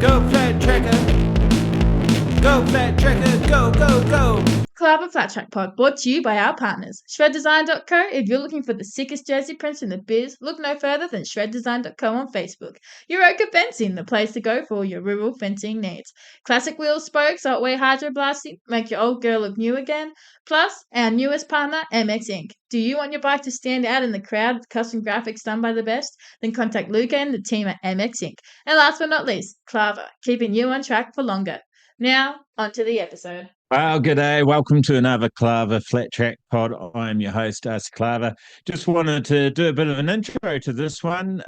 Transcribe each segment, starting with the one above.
Go flat tracker. Go flat tracker. Go, go, go. KLAVR Flat Track Pod brought to you by our partners. ShredDesign.co. If you're looking for the sickest jersey prints in the biz, look no further than ShredDesign.co on Facebook. Euroka Fencing, the place to go for all your rural fencing needs. Classic wheel spokes, otway hydro blasting, make your old girl look new again. Plus, our newest partner, MX Inc. Do you want your bike to stand out in the crowd with custom graphics done by the best? Then contact Luca and the team at MX Inc. And last but not least, KLAVR, keeping you on track for longer. Now, onto the episode. Well, g'day. Welcome to another KLAVR Flat Track Pod. I am your host, Aussie KLAVR. Just wanted to do a bit of an intro to this one,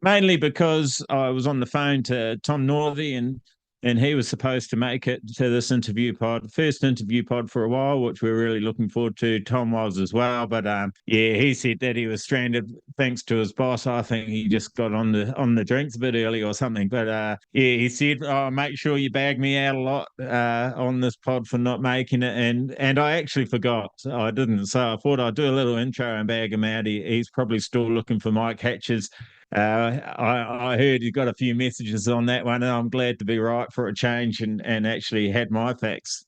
mainly because I was on the phone to Tom Northey and he was supposed to make it to this interview pod, first interview pod for a while, which we're really looking forward to. Tom was as well, but he said that he was stranded thanks to his boss. I think he just got on the drinks a bit early or something. But he said, "Oh, make sure you bag me out a lot on this pod for not making it," and I actually forgot. I didn't, so I thought I'd do a little intro and bag him out. He's probably still looking for Mike Hatches. I heard you got a few messages on that one, and I'm glad to be right for a change and actually had my facts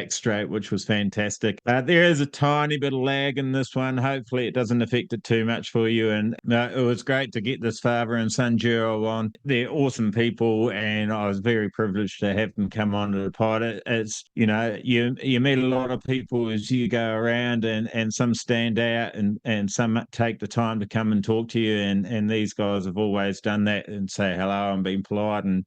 straight, which was fantastic. There is a tiny bit of lag in this one. Hopefully it doesn't affect it too much for you. And it was great to get this father and son duo on. They're awesome people, and I was very privileged to have them come on to the pod. It's, you meet a lot of people as you go around, and some stand out and some take the time to come and talk to you. And these guys have always done that and say hello and been polite and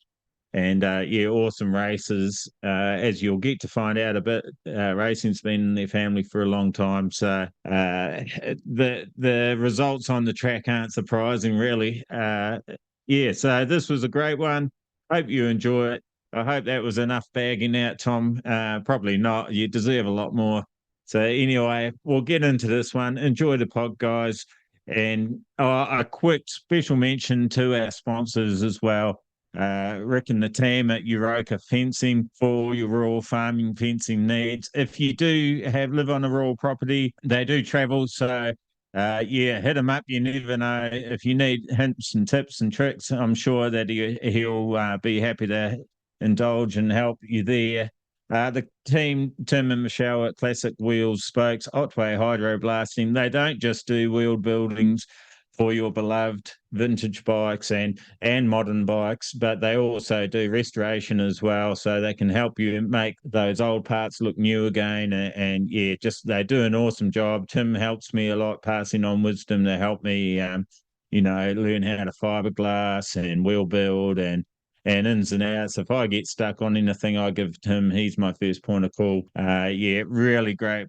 awesome races. As you'll get to find out a bit, racing's been in their family for a long time. So the results on the track aren't surprising, really. So this was a great one. Hope you enjoy it. I hope that was enough bagging out, Tom. Probably not. You deserve a lot more. So anyway, we'll get into this one. Enjoy the pod, guys. And a quick special mention to our sponsors as well. Rick and the team at Euroka Fencing for all your rural farming fencing needs. If you do live on a rural property, they do travel. So, hit him up. You never know. If you need hints and tips and tricks, I'm sure that he'll be happy to indulge and help you there. The team, Tim and Michelle at Classic Wheels Spokes, Otway Hydro Blasting, they don't just do wheel buildings for your beloved vintage bikes and modern bikes, but they also do restoration as well, so they can help you make those old parts look new again. They do an awesome job. Tim helps me a lot, passing on wisdom to help me learn how to fiberglass and wheel build and ins and outs. If I get stuck on anything, I give Tim, he's my first point of call. Really great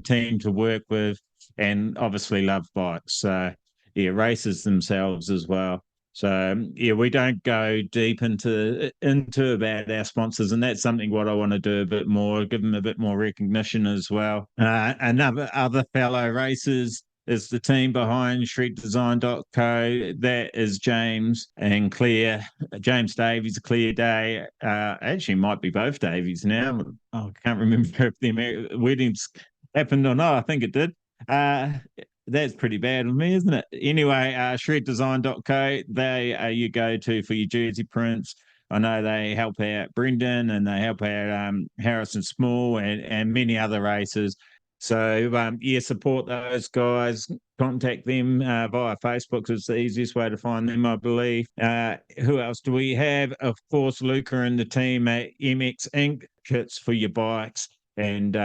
team to work with, and obviously love bikes. So races themselves as well. So we don't go deep into about our sponsors, and that's something what I want to do a bit more, give them a bit more recognition as well. Other fellow racers is the team behind ShredDesign.co. That is James and Claire. James Davies, Claire Day. Actually, might be both Davies now. I can't remember if the weddings happened or not. I think it did. That's pretty bad of me, isn't it? Anyway, ShredDesign.co. They you go to for your jersey prints. I know they help out Brendan and they help out Harrison Small and many other racers. So, support those guys. Contact them via Facebook. It's the easiest way to find them, I believe. Who else do we have? Of course, Luca and the team at MX Inc. Kits for your bikes. And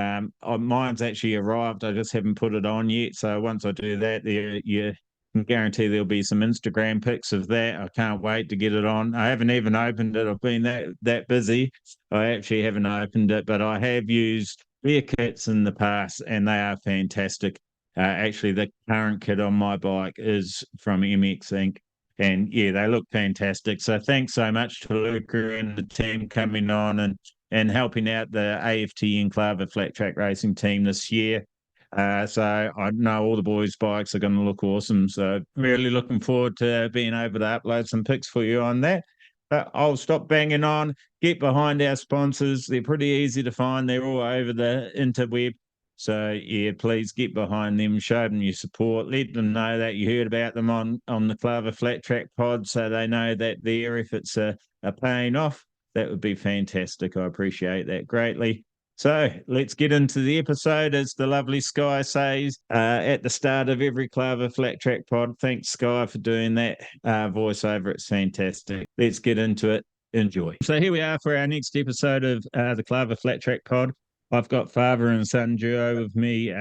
mine's actually arrived. I just haven't put it on yet. So once I do that, you can guarantee there'll be some Instagram pics of that. I can't wait to get it on. I haven't even opened it. I've been that busy. I actually haven't opened it, but I have used their kits in the past, and they are fantastic. Actually, the current kit on my bike is from MX Inc. And they look fantastic. So thanks so much to Luca and the team coming on and helping out the AFT and KLAVR Flat Track Racing team this year. So I know all the boys' bikes are going to look awesome. So really looking forward to being able to upload some pics for you on that. I'll stop banging on, get behind our sponsors. They're pretty easy to find. They're all over the interweb. So, yeah, please get behind them, show them your support, let them know that you heard about them on the KLAVR Flat Track pod so they know that their efforts are paying off. That would be fantastic. I appreciate that greatly. So let's get into the episode. As the lovely Sky says at the start of every KLAVR Flat Track pod, thanks, Sky, for doing that voiceover. It's fantastic. Let's get into it. Enjoy. So here we are for our next episode of the KLAVR Flat Track pod. I've got father and son duo with me,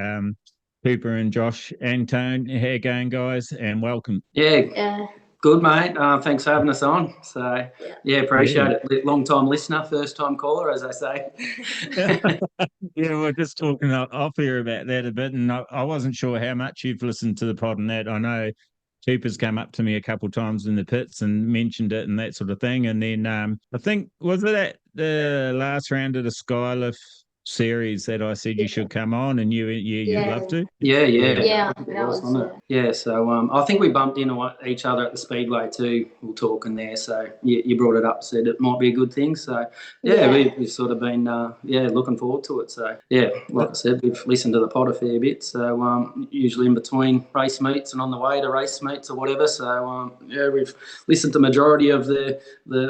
Cooper and Josh Antone. How you going, guys? And welcome. Yeah. Good, mate. Thanks for having us on. So, appreciate it. Long-time listener, first-time caller, as I say. Yeah, we're just talking off here about that a bit, and I wasn't sure how much you've listened to the pod and that. I know Cooper's come up to me a couple of times in the pits and mentioned it and that sort of thing. And then I think, was it at the last round of the Skylift series that I said you should come on, and you'd love to? Yeah, so I think we bumped into each other at the speedway too. We were talking there, so you brought it up, said it might be a good thing. So we've sort of been looking forward to it. So like I said, we've listened to the pod a fair bit. So usually in between race meets and on the way to race meets or whatever. So we've listened to majority of the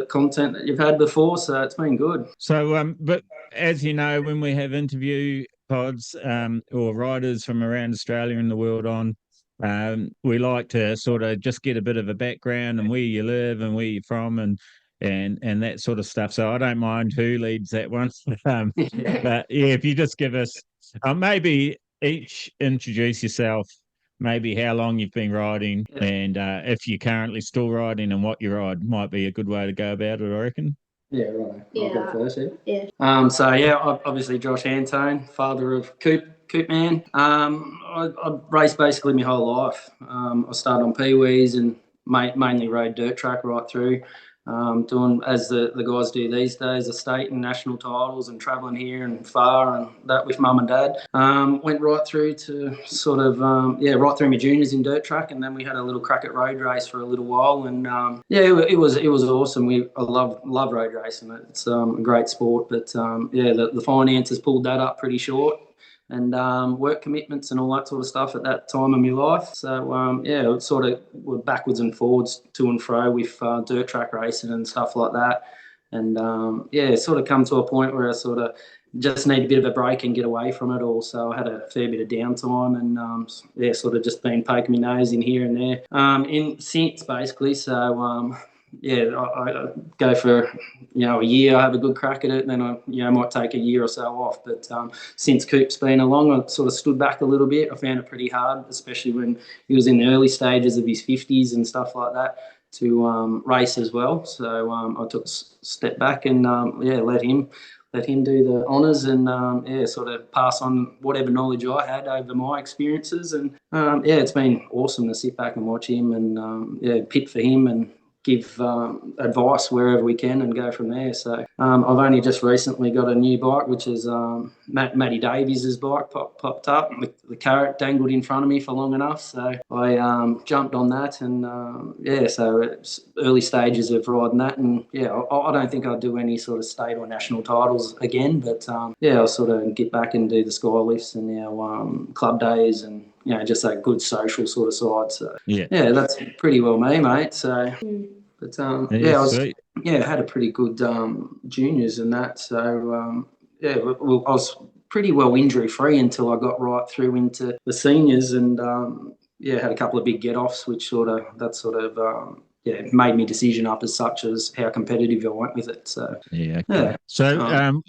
content that you've had before. So it's been good. So but as you know, when we have interview pods or riders from around Australia and the world on, we like to sort of just get a bit of a background and where you live and where you're from and that sort of stuff. So I don't mind who leads that one. But if you just give us maybe each introduce yourself, maybe how long you've been riding, and if you're currently still riding and what you ride, might be a good way to go about it, I reckon. Yeah, right. I'll go first. Obviously Josh Antone, father of Coop man. I raced basically my whole life. I started on peewees and mainly rode dirt track right through. Doing as the guys do these days, the state and national titles and travelling here and far and that with mum and dad. Went right through to sort of, right through my juniors in dirt track, and then we had a little crack at road race for a little while, and it was awesome. I love road racing. It's a great sport, but the finances pulled that up pretty short. And work commitments and all that sort of stuff at that time of my life. So, it sort of were backwards and forwards to and fro with dirt track racing and stuff like that. And, it sort of come to a point where I sort of just need a bit of a break and get away from it all. So I had a fair bit of downtime and, sort of just been poking my nose in here and there since basically. So, I go for, a year, I have a good crack at it, and then I might take a year or so off. But since Coop's been along, I sort of stood back a little bit. I found it pretty hard, especially when he was in the early stages of his 50s and stuff like that, to race as well. So I took a step back and, let him do the honours and, sort of pass on whatever knowledge I had over my experiences. And, it's been awesome to sit back and watch him and, pit for him and give advice wherever we can and go from there. So I've only just recently got a new bike, which is Matty Davies' bike popped up. The carrot dangled in front of me for long enough, so I jumped on that and so it's early stages of riding that, and I don't think I'll do any sort of state or national titles again, but I'll sort of get back and do the sky lifts and our club days and just that good social sort of side. So that's pretty well me, mate. So. But I had a pretty good juniors and that. So I was pretty well injury free until I got right through into the seniors, and had a couple of big get offs, which made me decision up as such as how competitive I went with it. So So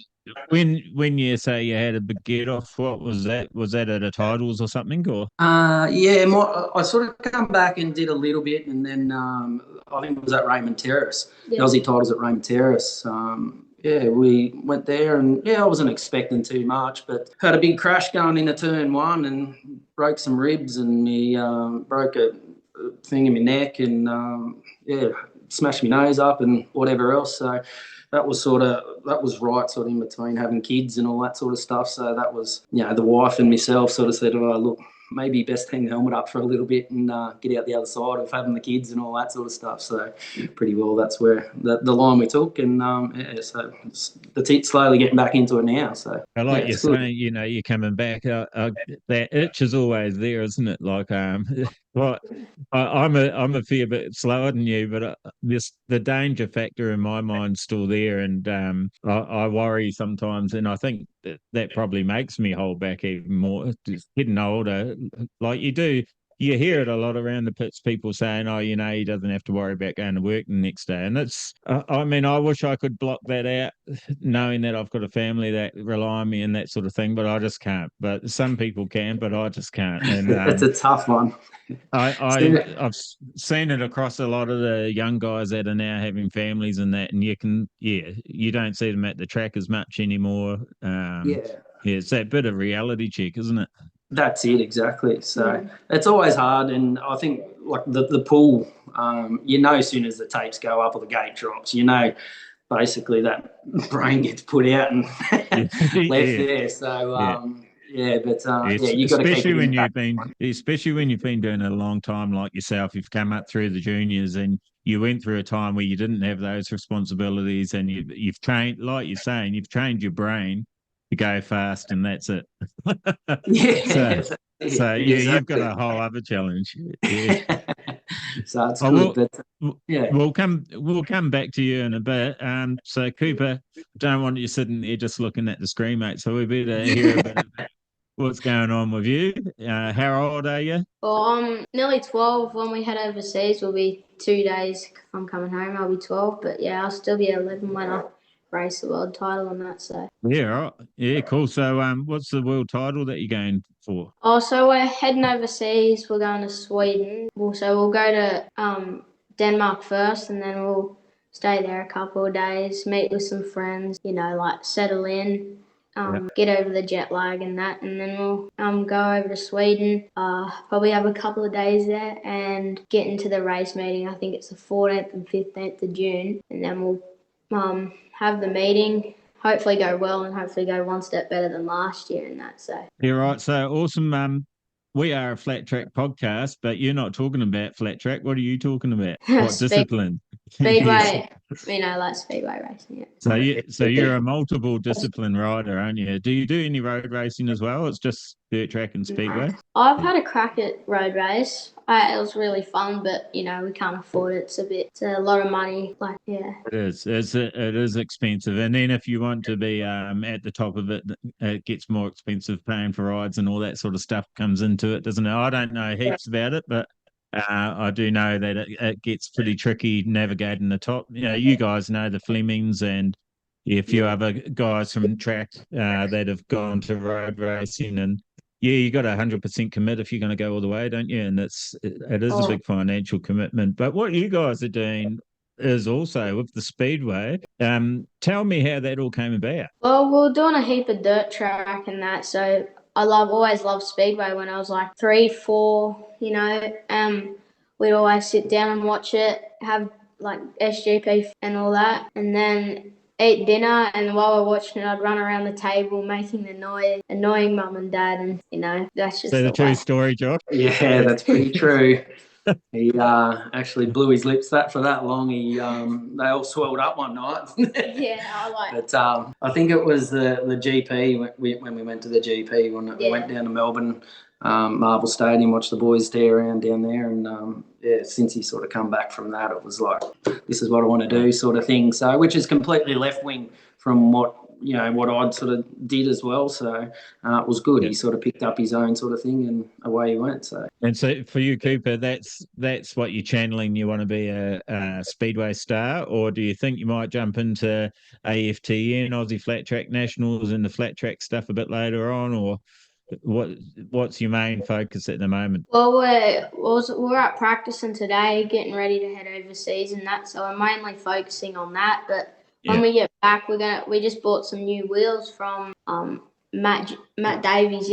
when you say you had a big get off, what was that? Was that at a titles or something, or? I sort of come back and did a little bit, and then I think it was at Raymond Terrace, the Aussie titles at Raymond Terrace. We went there, and I wasn't expecting too much, but had a big crash going into turn one and broke some ribs, and me broke a thing in my neck, and smashed my nose up and whatever else. So that was right in between having kids and all that sort of stuff. So that was, the wife and myself sort of said, oh, look, maybe best hang the helmet up for a little bit and get out the other side of having the kids and all that sort of stuff. So pretty well that's where the line we took, and so the slowly getting back into it now. So I like you're saying, you're coming back. That itch is always there, isn't it? Like, well, I'm a fair bit slower than you, but the danger factor in my mind's still there, and I worry sometimes, and I think that probably makes me hold back even more. Just getting older, like you do. You hear it a lot around the pits, people saying, oh, he doesn't have to worry about going to work the next day. And it's, I mean, I wish I could block that out, knowing that I've got a family that rely on me and that sort of thing, but I just can't. But some people can, but I just can't. And it's a tough one. I've seen it across a lot of the young guys that are now having families and that, and you don't see them at the track as much anymore. It's that bit of reality check, isn't it? That's it, exactly. So it's always hard, and I think like the pool, as soon as the tapes go up or the gate drops, basically that brain gets put out and left there. So you got to keep especially when you've been doing it a long time, like yourself. You've come up through the juniors, and you went through a time where you didn't have those responsibilities, and you've trained, like you're saying, you've trained your brain to go fast, and that's it. You've got a whole other challenge. Yeah. So it's good. We'll come back to you in a bit. So Cooper, don't want you sitting there just looking at the screen, mate. So we better hear a bit about what's going on with you. How old are you? Well, I'm nearly 12. When we head overseas, will be 2 days. If I'm coming home, I'll be 12. But yeah, I'll still be 11 when I race the world title and that. So yeah, right. Yeah, cool. So what's the world title that you're going for? Oh, so we're heading overseas. We're going to Sweden. So we'll go to Denmark first, and then we'll stay there a couple of days, meet with some friends, like settle in, get over the jet lag and that, and then we'll go over to Sweden, probably have a couple of days there and get into the race meeting. I think it's the 14th and 15th of June, and then we'll have the meeting, hopefully go well, and hopefully go one step better than last year and that. So yeah, right. So awesome. We are a flat track podcast, but you're not talking about flat track. What are you talking about? What discipline? Speedway. Like speedway racing. Yeah. So you're a multiple discipline rider, aren't you? Do you do any road racing as well? It's just dirt track and speedway. I've had a crack at road race. It was really fun, but we can't afford it. It's a lot of money. It is. It is expensive, and then if you want to be at the top of it, it gets more expensive. Paying for rides and all that sort of stuff comes into it, doesn't it? I don't know heaps about it, but I do know that it gets pretty tricky navigating the top. You guys know the Flemings and a few other guys from track that have gone to road racing, and you got 100% commit if you're going to go all the way, don't you? And it is a big financial commitment. But what you guys are doing is also with the speedway. Tell me how that all came about. Well, we're doing a heap of dirt track and that, so I always loved speedway when I was like 3, 4. We'd always sit down and watch it, have like SGP and all that, and then eat dinner, and while we're watching it, I'd run around the table making the noise, annoying mum and dad, and that's just the true story, Josh. Yeah, that's pretty true. He actually blew his lips for that long. They all swelled up one night. Yeah, I like. But I think it was the GP when we went to the GP we went down to Melbourne, Marvel Stadium, watched the boys tear around down there, and since he sort of come back from that, it was like, this is what I want to do, sort of thing. So, which is completely left wing from what I'd sort of did as well. So it was good. He sort of picked up his own sort of thing, and away he went. So for you, Cooper, that's what you're channeling. You want to be a speedway star, or do you think you might jump into AFTN, Aussie Flat Track Nationals, and the flat track stuff a bit later on, or what's your main focus at the moment? Well, we're at practicing today, getting ready to head overseas and that. So I'm mainly focusing on that, but. When we get back, we just bought some new wheels from Matt Davies,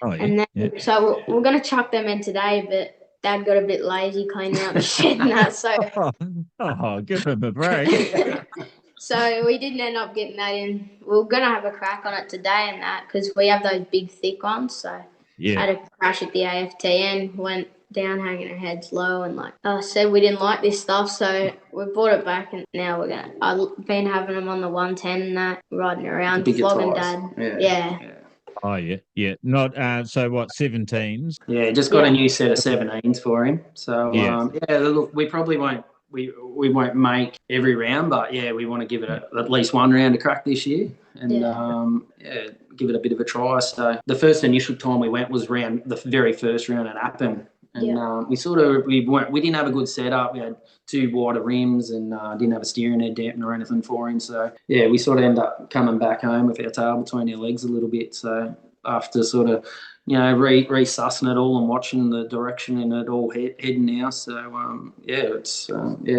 and then so we're gonna chuck them in today, but Dad got a bit lazy cleaning out the shed and that, so give him a break. So we didn't end up getting that in. We're gonna have a crack on it today and that, because we have those big thick ones. So Yeah. had a crash at the AFTN, went down hanging our heads low, and like I said, we didn't like this stuff, so we brought it back, and now I've been having them on the 110 and that, riding around, flogging Dad. Yeah. Oh, yeah. Not, so what, 17s? Yeah, just got a new set of 17s for him. So, Yeah. Look, we probably won't, we won't make every round, but yeah, we want to give it at least one round to crack this year, and give it a bit of a try. So the first initial time we went was the very first round at Appin, and we didn't have a good setup. We had two wider rims and didn't have a steering head dampener or anything for him. So yeah, we sort of end up coming back home with our tail between our legs a little bit. So after sort of resussing it all and watching the direction in it all heading now. So it's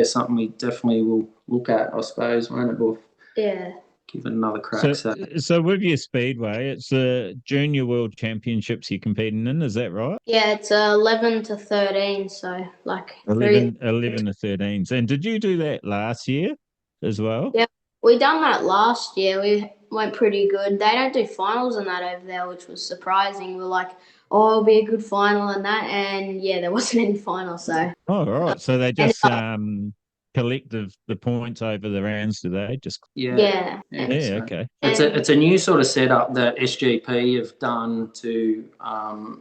something we definitely will look at, I suppose, won't it? We'll give it another crack. So with your speedway, it's the Junior World Championships you're competing in, is that right? Yeah, it's 11 to 13, so like 11 to 13s. And did you do that last year as well? Yeah, we done that last year. We went pretty good. They don't do finals and that over there, which was surprising. We're like, oh, it'll be a good final and that, and yeah, there wasn't any final. So right. So they just collect the points over the rounds, do they? Just yeah. Okay. It's a new sort of setup that SGP have done to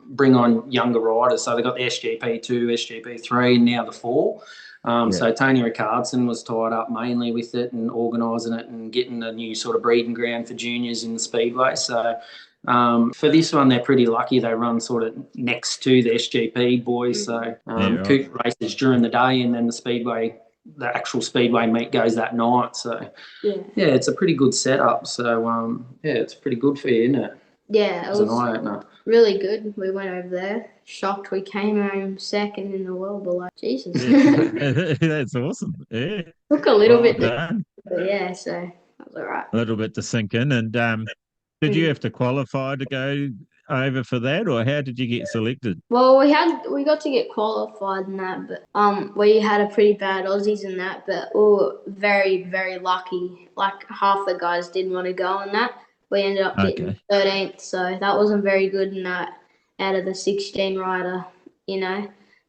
bring on younger riders. So they got the SGP 2, SGP 3, and now the 4. So Tony Rickardson was tied up mainly with it and organising it and getting a new sort of breeding ground for juniors in the speedway. So for this one, they're pretty lucky. They run sort of next to the SGP boys. So Coop races during the day, and then the actual speedway meet goes that night. So it's a pretty good setup. So it's pretty good for you, isn't it? Yeah, it was an eye opener. Really good. We went over there, shocked. We came home second in the world, but like Jesus, that's awesome. Yeah, took a little bit, done. But yeah, so that was all right. A little bit to sink in. And did you have to qualify to go over for that, or how did you get selected? Well, we got to get qualified in that, but we had a pretty bad Aussies in that, but we were very, very lucky. Like half the guys didn't want to go in that. We ended up getting 13th, so that wasn't very good in that out of the 16 rider,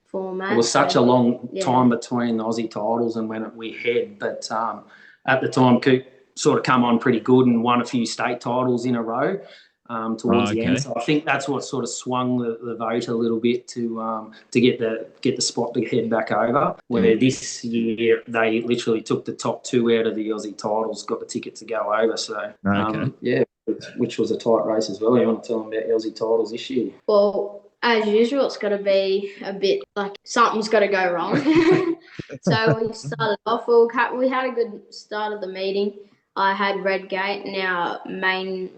format. It was such a long time between the Aussie titles and when we had, but at the time, Coop sort of come on pretty good and won a few state titles in a row towards the end. So I think that's what sort of swung the vote a little bit to get the spot to head back over. Where this year they literally took the top 2 out of the Aussie titles, got the ticket to go over. So which was a tight race as well. You want to tell them about the Aussie titles this year? Well, as usual, it's got to be a bit like something's got to go wrong. So we started off. We had a good start of the meeting. I had Redgate, and our main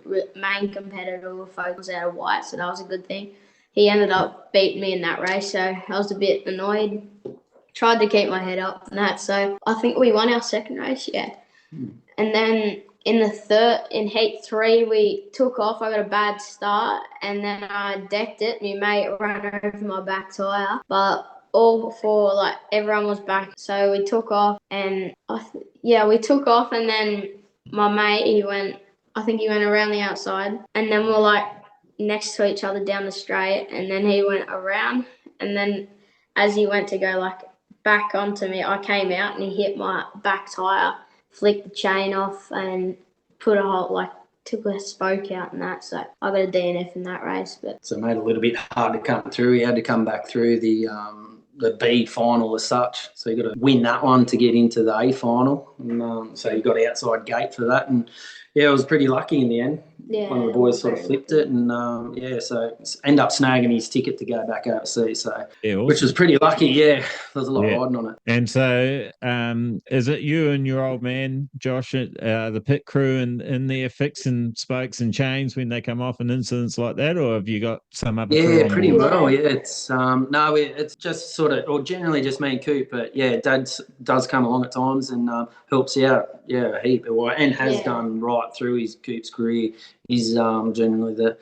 competitor will focus out of white, so that was a good thing. He ended up beating me in that race, so I was a bit annoyed. Tried to keep my head up and that, so I think we won our second race, And then in heat 3, we took off. I got a bad start, and then I decked it. My mate ran over my back tyre, but all before everyone was back, so we took off, and and then my mate, he went around the outside, and then we're next to each other down the straight, and then he went around, and then as he went to go back onto me, I came out and he hit my back tyre, flicked the chain off, and put took a spoke out and that, so I got a DNF in that race. But so it made it a little bit hard to come through. He had to come back through the B final as such, so you got to win that one to get into the A final, and so you got outside gate for that, and I was pretty lucky in the end. One of the boys sort of flipped it, and so end up snagging his ticket to go back overseas. So awesome. Which was pretty lucky. There's a lot riding on it. And so, is it you and your old man Josh, the pit crew, in there fixing spokes and chains when they come off in incidents like that, or have you got some other? Yeah, pretty well. Yeah, it's it's just sort of, or generally just me and Coop, but Dad does come along at times and helps out. A heap, and has done right through his Coop's career. He's generally the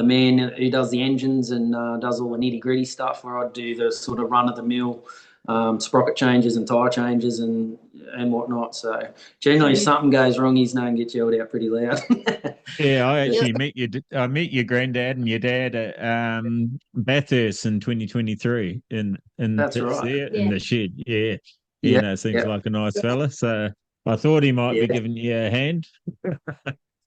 man who does the engines and does all the nitty-gritty stuff, where I do the sort of run-of-the-mill sprocket changes and tyre changes, and and whatnot. So generally, if something goes wrong, his name gets yelled out pretty loud. Yeah, I actually met your granddad and your dad at Bathurst in 2023 in That's pits right. there in the shed. Yeah, Yeah, no, seems like a nice fella. So I thought he might be giving you a hand.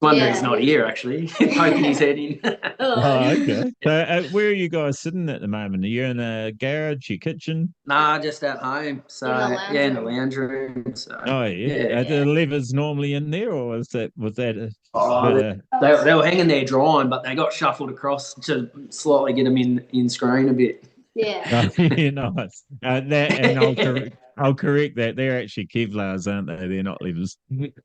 Wonder he's not here, actually, poking his head in. Oh, okay. So where are you guys sitting at the moment? Are you in a garage, your kitchen? Nah, just at home. So in the lounge room. So Oh, yeah. Are the levers normally in there, or was that they were hanging there drying, but they got shuffled across to slightly get them in screen a bit. Yeah. Yeah, nice. I'll correct that. They're actually Kevlars, aren't they? They're not levers.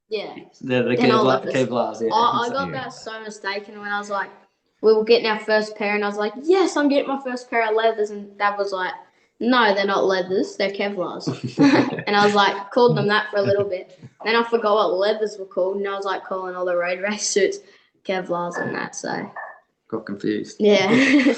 Yeah. The Kevlars, yeah. I got that so mistaken when I was like, we were getting our first pair, and I was like, yes, I'm getting my first pair of leathers, and Dad was like, no, they're not leathers, they're Kevlars. And I was like, called them that for a little bit. Then I forgot what leathers were called, and I was like calling all the road race suits Kevlars and that, so. Got confused. Yeah.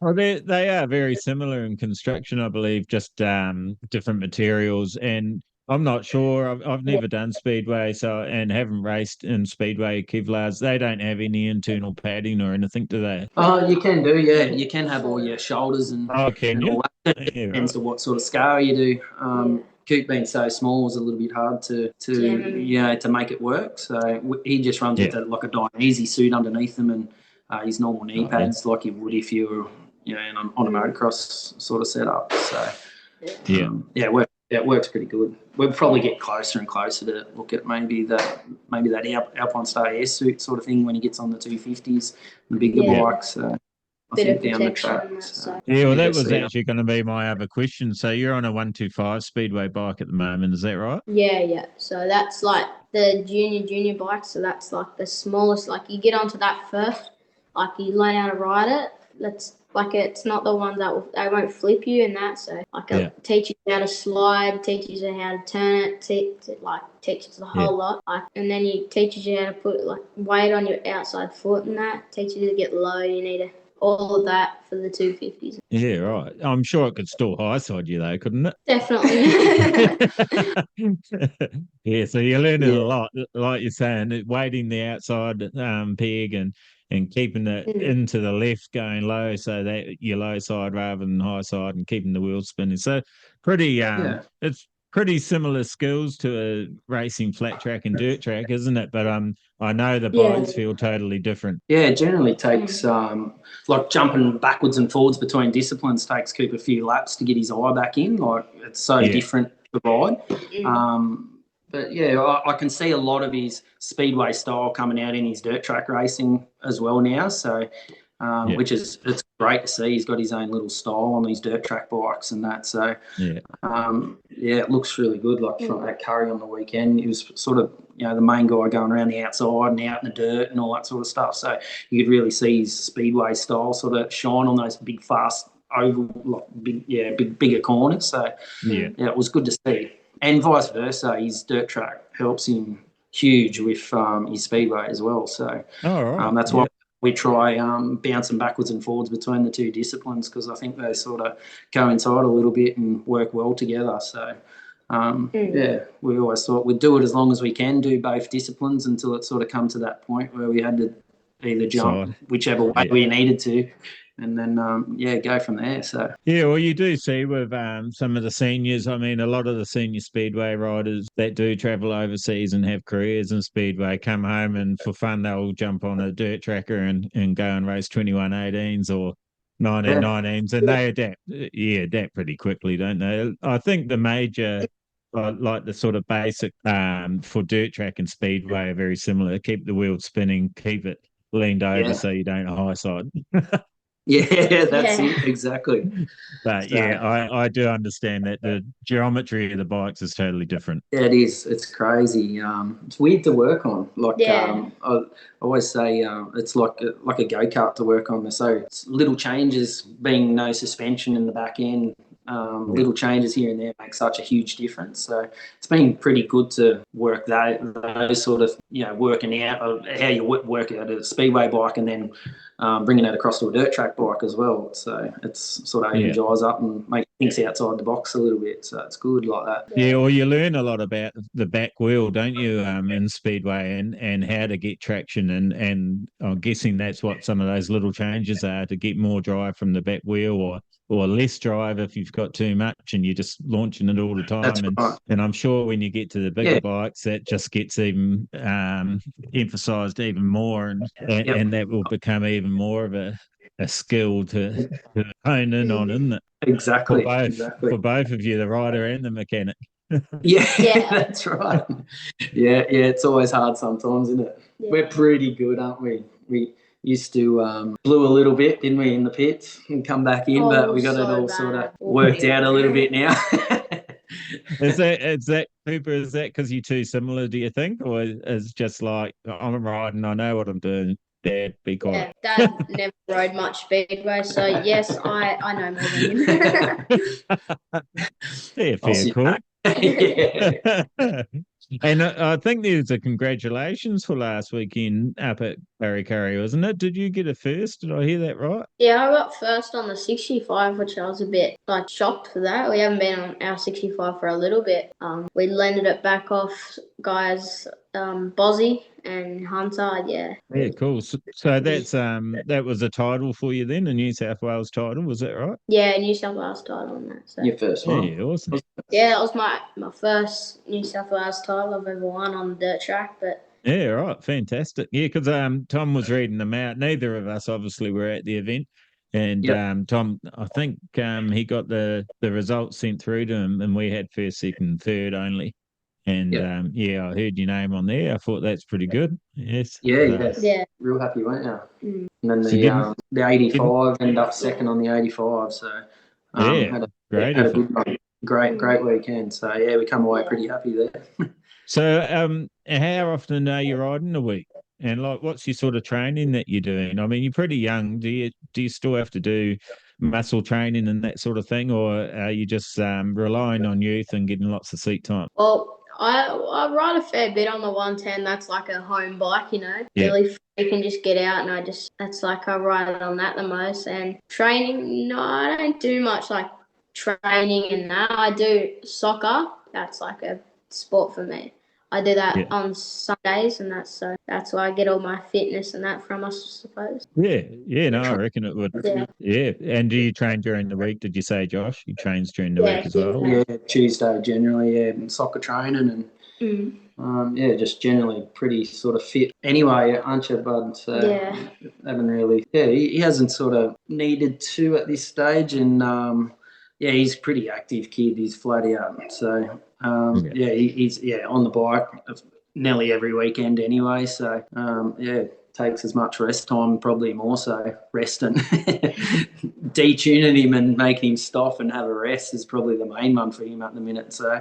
Well, they are very similar in construction, I believe, just different materials. And I'm not sure. I've never done speedway, and haven't raced in speedway Kevlars. They don't have any internal padding or anything, do they? Oh, you can do, yeah. You can have all your shoulders and all that. It depends on what sort of scale you do. Coop being so small is a little bit hard to make it work. So he just runs with like a Dionysi suit underneath them and his normal knee pads, like you would if you were on a motocross sort of setup. So it works pretty good. We'll probably get closer and closer to look at maybe that Alpine Star air suit sort of thing when he gets on the 250s and bigger bikes. I think down the track. That was actually going to be my other question. So you're on a 125 speedway bike at the moment, is that right? Yeah. So that's like the junior bike. So that's like the smallest. Like you get onto that first, like you learn how to ride it. That's like it's not the one that they won't flip you and that. So like it teaches you how to slide, teaches you how to turn it, teaches the whole lot. And then he teaches you how to put like weight on your outside foot and that. Teaches you to get low. You need to. All of that for the 250s. Yeah, right. I'm sure it could still high side you though, couldn't it? Definitely. Yeah, so you're learning a lot, like you're saying, weighting the outside peg and keeping it into the left going low so that you're low side rather than high side and keeping the wheels spinning. So it's pretty similar skills to a racing flat track and dirt track, isn't it? But I know the bikes feel totally different. Yeah, it generally takes like jumping backwards and forwards between disciplines takes Cooper a few laps to get his eye back in. Like it's so different to ride. But I can see a lot of his speedway style coming out in his dirt track racing as well now. So it's great to see. He's got his own little style on these dirt track bikes and that. So it looks really good. Like from that Curry on the weekend, he was sort of the main guy going around the outside and out in the dirt and all that sort of stuff. So you could really see his speedway style sort of shine on those big, fast oval, bigger corners. So it was good to see. And vice versa, his dirt track helps him huge with his speedway as well. So that's why we try bouncing backwards and forwards between the two disciplines because I think they sort of coincide a little bit and work well together. So, we always thought we'd do it as long as we can do both disciplines until it sort of come to that point where we had to either jump whichever way we needed to. And then, go from there. So well, you do see with some of the seniors. I mean, a lot of the senior speedway riders that do travel overseas and have careers in speedway come home and for fun they'll jump on a dirt tracker and go and race 2118s or 1919s, and they adapt pretty quickly, don't they? I think the major. Like the sort of basic for dirt track and speedway are very similar. Keep the wheel spinning, keep it leaned over so you don't high side. That's it, exactly. But I do understand that the geometry of the bikes is totally different. Yeah, it is. It's crazy. It's weird to work on. Like I always say, it's like a go-kart to work on. So it's little changes, being no suspension in the back end. Little changes here and there make such a huge difference. So it's been pretty good to work those sort of, working out how you work out a speedway bike and then bringing it across to a dirt track bike as well. So it's sort of energise up and make thinks outside the box a little bit, so it's good like that. Yeah, or you learn a lot about the back wheel, don't you, in speedway and how to get traction, and I'm guessing that's what some of those little changes are, to get more drive from the back wheel, or less drive if you've got too much and you're just launching it all the time. That's right. And I'm sure when you get to the bigger bikes, that just gets even emphasized even more, and that will become even more of a skill to hone in on, isn't it? Exactly. For both of you, the rider and the mechanic. Yeah, that's right. Yeah, it's always hard sometimes, isn't it? Yeah. We're pretty good, aren't we? We used to blew a little bit, didn't we, in the pits and come back in, but we got it all sort of worked out a little bit now. Is that Cooper? Is that because you're too similar? Do you think, or is just like, I'm riding, I know what I'm doing? Dad, be quiet. Yeah, Dad never rode much speedway, so yes, I know more than him. Yeah, fair call. Yeah. And I think there's a congratulations for last weekend up at Curry, wasn't it? Did you get a first? Did I hear that right? Yeah, I got first on the 65, which I was a bit shocked for that. We haven't been on our 65 for a little bit. We landed it back off guys Bozzy and Hunter. Yeah. Yeah, cool. So that's that was a title for you then, a New South Wales title, was that right? Yeah, New South Wales title on that. So. Your first one. Yeah, awesome. Yeah, that was my first New South Wales title I've ever won on the dirt track, but. Yeah, right, fantastic. Yeah, because Tom was reading them out. Neither of us obviously were at the event, and Tom, I think he got the results sent through to him, and we had first, second, third only. And I heard your name on there. I thought that's pretty good. Yes. Yeah. Real happy, weren't you? And then the 85 ended up second on the 85. So had a good one. Great weekend. So yeah, we come away pretty happy there. So how often are you riding a week? And what's your sort of training that you're doing? I mean, you're pretty young. Do you still have to do muscle training and that sort of thing, or are you just relying on youth and getting lots of seat time? Well, I ride a fair bit on the 110. That's like a home bike, Yeah. Really free, you can just get out, and I ride on that the most. And training, no, I don't do much training and that. I do soccer. That's like a sport for me. I do that on Sundays, and that's where I get all my fitness and that from, I suppose. Yeah, no, I reckon it would. Yeah. And do you train during the week? Did you say, Josh? You trains during the week as well? Yeah, Tuesday generally, and soccer training and just generally pretty sort of fit anyway, aren't you, bud? So haven't really. Yeah, he hasn't sort of needed to at this stage, and he's a pretty active kid. He's flat out. So he's on the bike nearly every weekend anyway. So takes as much rest time, probably more so resting. Detuning him and making him stop and have a rest is probably the main one for him at the minute. So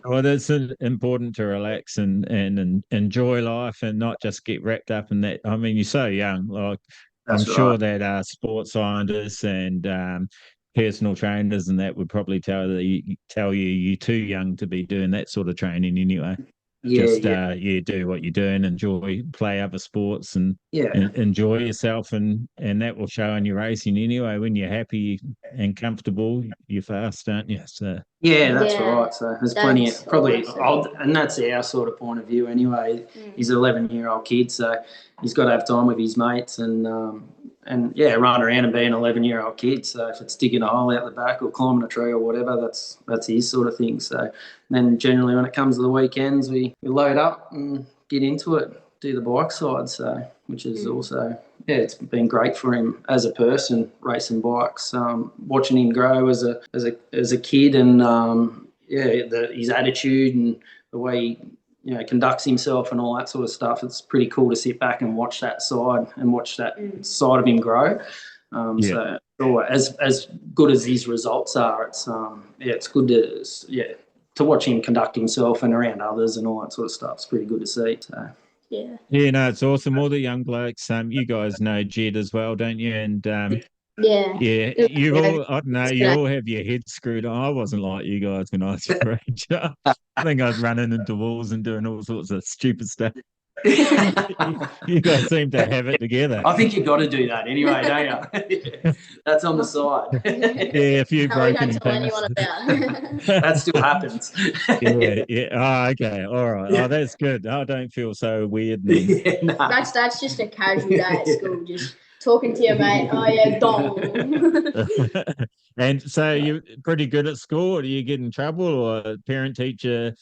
well, it's important to relax and enjoy life and not just get wrapped up in that. I mean, you're so young. I'm sure that sports scientists and personal trainers and that would probably tell you you're too young to be doing that sort of training anyway. Do what you're doing, play other sports and enjoy yourself, and that will show in your racing anyway. When you're happy and comfortable, you're fast, aren't you? So that's right. So there's plenty of probably old, and that's our sort of point of view anyway. He's an 11-year-old kid, so he's got to have time with his mates and run around and be an 11-year-old kid. So if it's digging a hole out the back or climbing a tree or whatever, that's his sort of thing. So then generally when it comes to the weekends, we load up and get into it, do the bike side. So which is also it's been great for him as a person racing bikes, watching him grow as a kid, and his attitude and the way he conducts himself and all that sort of stuff. It's pretty cool to sit back and watch that side side of him grow. So as good as his results are, it's good to watch him conduct himself and around others and all that sort of stuff. It's pretty good to see. So. Yeah, no, it's awesome. All the young blokes, you guys know Jed as well, don't you? And you all, I don't know, you all have your head screwed on. I wasn't like you guys when I was your age. I think I was running into walls and doing all sorts of stupid stuff. You guys seem to have it together. I think you've got to do that anyway, don't you? That's on the side. Yeah, a few No, we broken don't tell things. anyone about. That still happens. Yeah. Oh, okay. All right. Yeah. Oh, that's good. I don't feel so weird now. Yeah, no. That's just a casual day at school, just talking to your mate. Oh yeah, dong. And so you're pretty good at school, or do you get in trouble, or parent teacher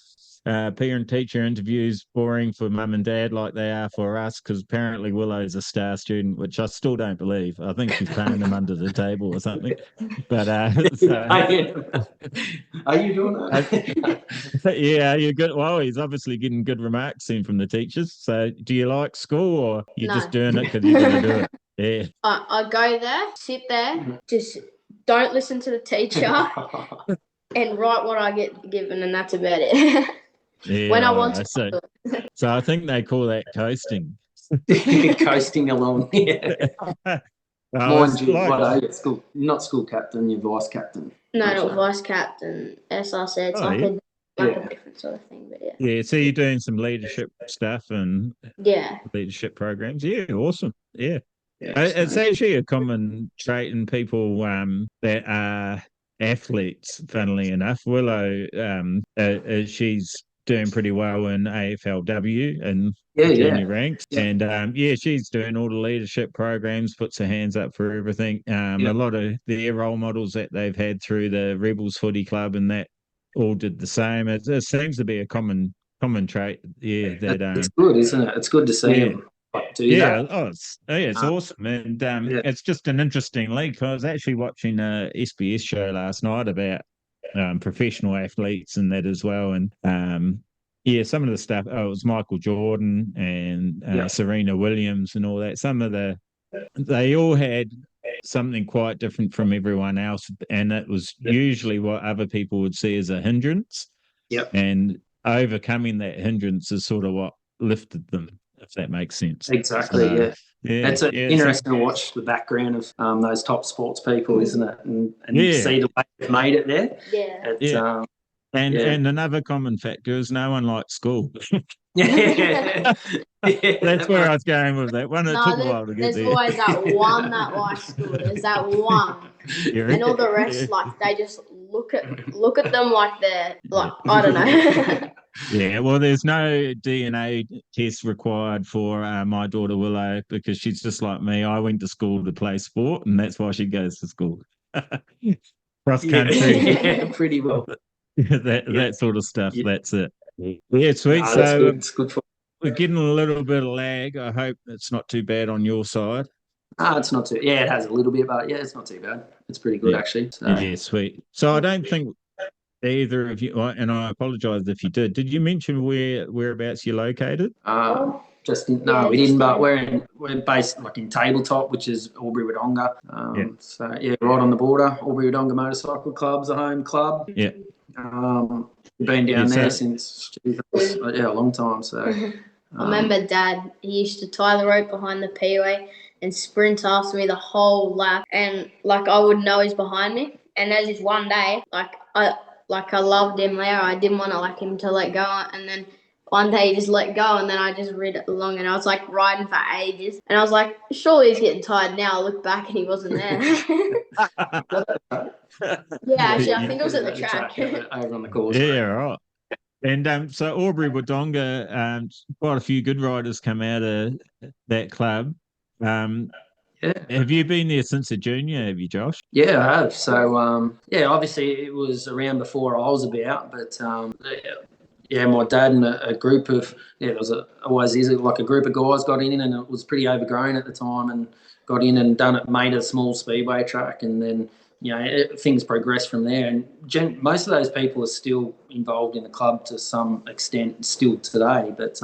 interviews boring for mum and dad like they are for us? Because apparently Willow's a star student, which I still don't believe. I think she's paying them under the table or something. But Are you doing that? yeah, you're good. Well, he's obviously getting good remarks in from the teachers. So do you like school, or you're No. just doing it because you're going to do it? Yeah. I go there, sit there, just don't listen to the teacher, and write what I get given, and that's about it. Yeah, When I want to. so I think they call that coasting. Coasting along. Yeah. Mind you, what are you at school? Not school captain, you're vice captain. No, not vice captain. As I said, it's a different sort of thing, but yeah. Yeah, so you're doing some leadership stuff and Yeah. leadership programs. Yeah, awesome. Yeah. Yeah, It's actually a common trait in people that are athletes, funnily enough. Willow, she's doing pretty well in AFLW and junior ranks. Yeah. And she's doing all the leadership programs, puts her hands up for everything. A lot of their role models that they've had through the Rebels Footy Club and that all did the same. It seems to be a common trait. Yeah, that it's good, isn't it? It's good to see them do that. It's awesome, and it's just an interesting league. I was actually watching a SBS show last night about professional athletes and that as well, and some of the stuff. It was Michael Jordan and Serena Williams and all that. They all had something quite different from everyone else, and it was usually what other people would see as a hindrance. Yep. And overcoming that hindrance is sort of what lifted them, if that makes sense. Exactly. It's interesting to watch the background of those top sports people, isn't it? And see the way they've made it there. Yeah. And another common factor is no one likes school. That's where I was going with that one. It took a while to get there. There's always that one that likes school. There's that one, and all the rest, like they just look at them like they're like I don't know. Yeah, well, there's no DNA test required for my daughter Willow because she's just like me. I went to school to play sport, and that's why she goes to school. Cross country, pretty well. that sort of stuff. Yeah. That's it. Yeah, sweet. So it's good for. We're getting a little bit of lag. I hope it's not too bad on your side. It's not too. Yeah, it has a little bit, but it's not too bad. It's pretty good actually. So. Yeah, sweet. So I don't think either of you, and I apologise if you did. Did you mention whereabouts you're located? We didn't. But we're based like in Tabletop, which is Albury-Wodonga. So right on the border. Albury-Wodonga Motorcycle Club's a home club. Yeah. Been down there since a long time. So I remember Dad. He used to tie the rope behind the P-way and sprint after me the whole lap, and like I would know he's behind me. And there's this one day, I loved him there. I didn't want to him to let go, and then one day he just let go, and then I just rid it along, and I was riding for ages, and I was like, surely he's getting tired now. I looked back and he wasn't there. Actually, I think it was at the track. Over on the course. Yeah, right. And so Albury-Wodonga, quite a few good riders come out of that club. Have you been there since a junior, have you, Josh? Yeah, I have. So, obviously it was around before I was about, but my dad and a group of, always is like a group of guys got in, and it was pretty overgrown at the time, and got in and made a small speedway track, and then, things progressed from there. And most of those people are still involved in the club to some extent still today. But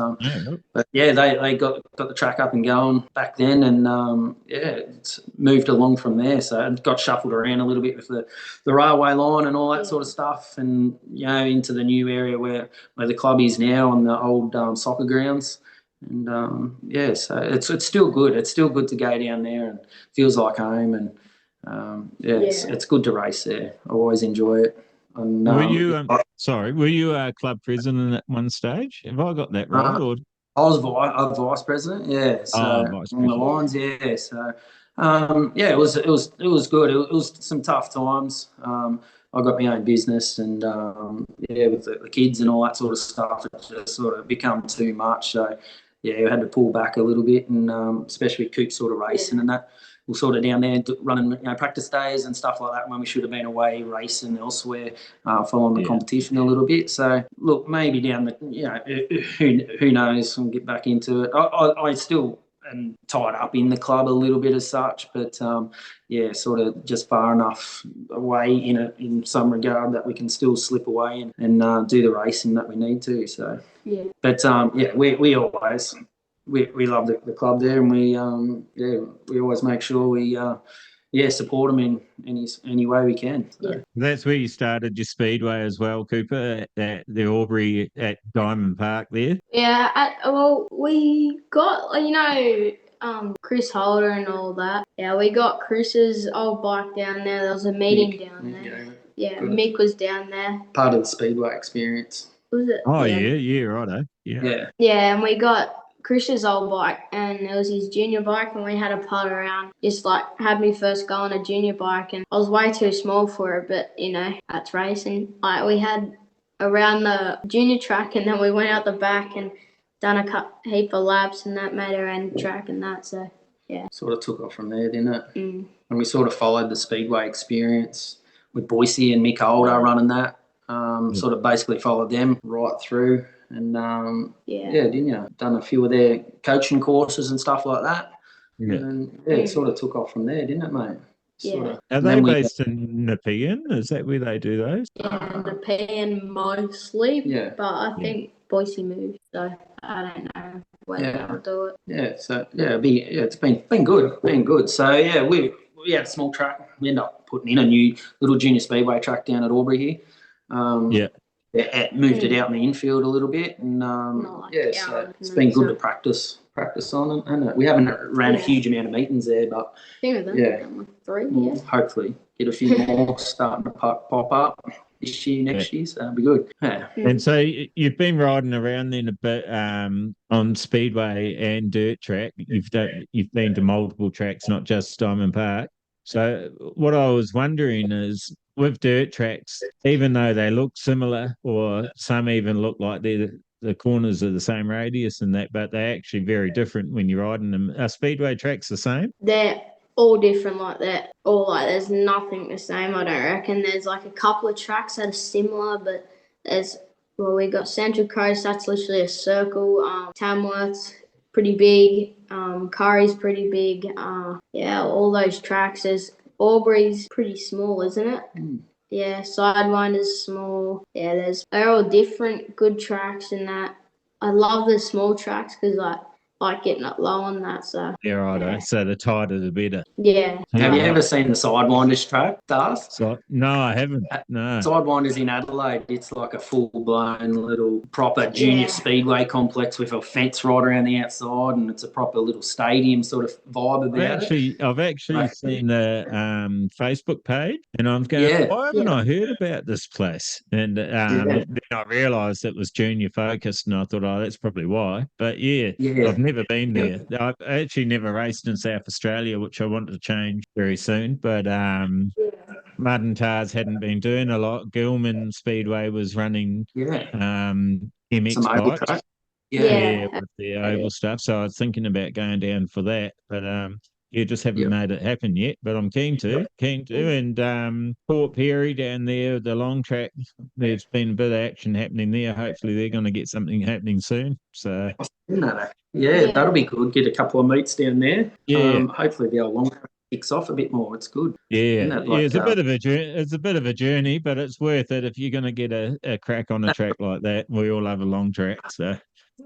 they got the track up and going back then, and it's moved along from there. So it got shuffled around a little bit with the railway line and all that sort of stuff, and into the new area where the club is now on the old soccer grounds. And so it's still good. It's still good to go down there, and feels like home. And it's good to race there. I always enjoy it. And, were you a club president at one stage? Have I got that right? I was a vice president, yeah. So vice along the president. lines, yeah. So yeah, it was good. It was some tough times. I got my own business, and yeah, with the kids and all that sort of stuff, it just sort of become too much. So yeah, we had to pull back a little bit, and especially Coop sort of racing and that. We're sort of down there running, practice days and stuff like that when we should have been away racing elsewhere, following the competition a little bit. So look, maybe down the, who knows? We'll get back into it. I still am tied up in the club a little bit as such, but yeah, sort of just far enough away in some regard that we can still slip away and do the racing that we need to. So Yeah. but yeah, we always. We love the club there, and we always make sure we support them in any way we can. So. Yeah. That's where you started your speedway as well, Cooper, at the Aubrey at Diamond Park there. Yeah, well, we got, Chris Holder and all that. Yeah, we got Chris's old bike down there. There was a meeting down there. Yeah, Mick was down there. Part of the speedway experience. Was it? Oh, yeah, righto. Yeah. Yeah, and we got Chris's old bike, and it was his junior bike, and we had a putt around. Just had me first go on a junior bike, and I was way too small for it, but that's racing. We had around the junior track, and then we went out the back and done a heap of laps, and that made our end track and that. So yeah, sort of took off from there, didn't it? Mm. And we sort of followed the speedway experience with Boise and Mick Holder running that. Sort of basically followed them right through. And didn't you? Done a few of their coaching courses and stuff like that. Yeah. And it sort of took off from there, didn't it, mate? Are they based in Nepean? Is that where they do those? Yeah, Nepean mostly. Yeah. But I think Boise moved, so I don't know where they'll do it. Yeah. So it's been good. Been good. So yeah, we had a small track. We ended up putting in a new little junior speedway track down at Aubrey here. It moved it out in the infield a little bit, and so it's been good to practice on, and we haven't ran a huge amount of meetings there, but I think we've done 3. We'll hopefully get a few more starting to pop up this year, next year, so it'll be good. Yeah. And so you've been riding around then a bit on speedway and dirt track. You've been to multiple tracks, not just Diamond Park. So what I was wondering is, with dirt tracks, even though they look similar, or some even look like the corners are the same radius and that, but they're actually very different when you're riding them. Are speedway tracks the same? They're all different like that. There's nothing the same, I don't reckon. There's a couple of tracks that are similar, but we got Central Coast, that's literally a circle. Tamworth's pretty big. Curry's pretty big. All those tracks. Aubrey's pretty small, isn't it? Mm. Yeah, Sidewinder's small. Yeah, they're all different, good tracks and that. I love the small tracks because I like getting up low on that. So yeah, right. So the tighter the better. Yeah. Have you ever seen the Sidewinders track, Darth? So, no, I haven't. No. Sidewinders in Adelaide, it's like a full-blown little proper junior speedway complex with a fence right around the outside, and it's a proper little stadium sort of vibe about it. I've actually seen the Facebook page, and I'm going, why haven't I heard about this place? And then I realised it was junior focused, and I thought, that's probably why. But I've never been there. I've actually never raced in South Australia, which I want to change very soon. But Mud and Tars hadn't been doing a lot. Gilman Speedway was running MX bikes. With the oval stuff. So I was thinking about going down for that. But you just haven't made it happen yet, but I'm keen to. And Port Perry down there, the long track, there's been a bit of action happening there. Hopefully they're going to get something happening soon. So that'll be good. Get a couple of meets down there. Hopefully the old long track kicks off a bit more. It's good. It's a bit of a journey. It's a bit of a journey, but it's worth it if you're going to get a crack on a track like that. We all have a long track, so.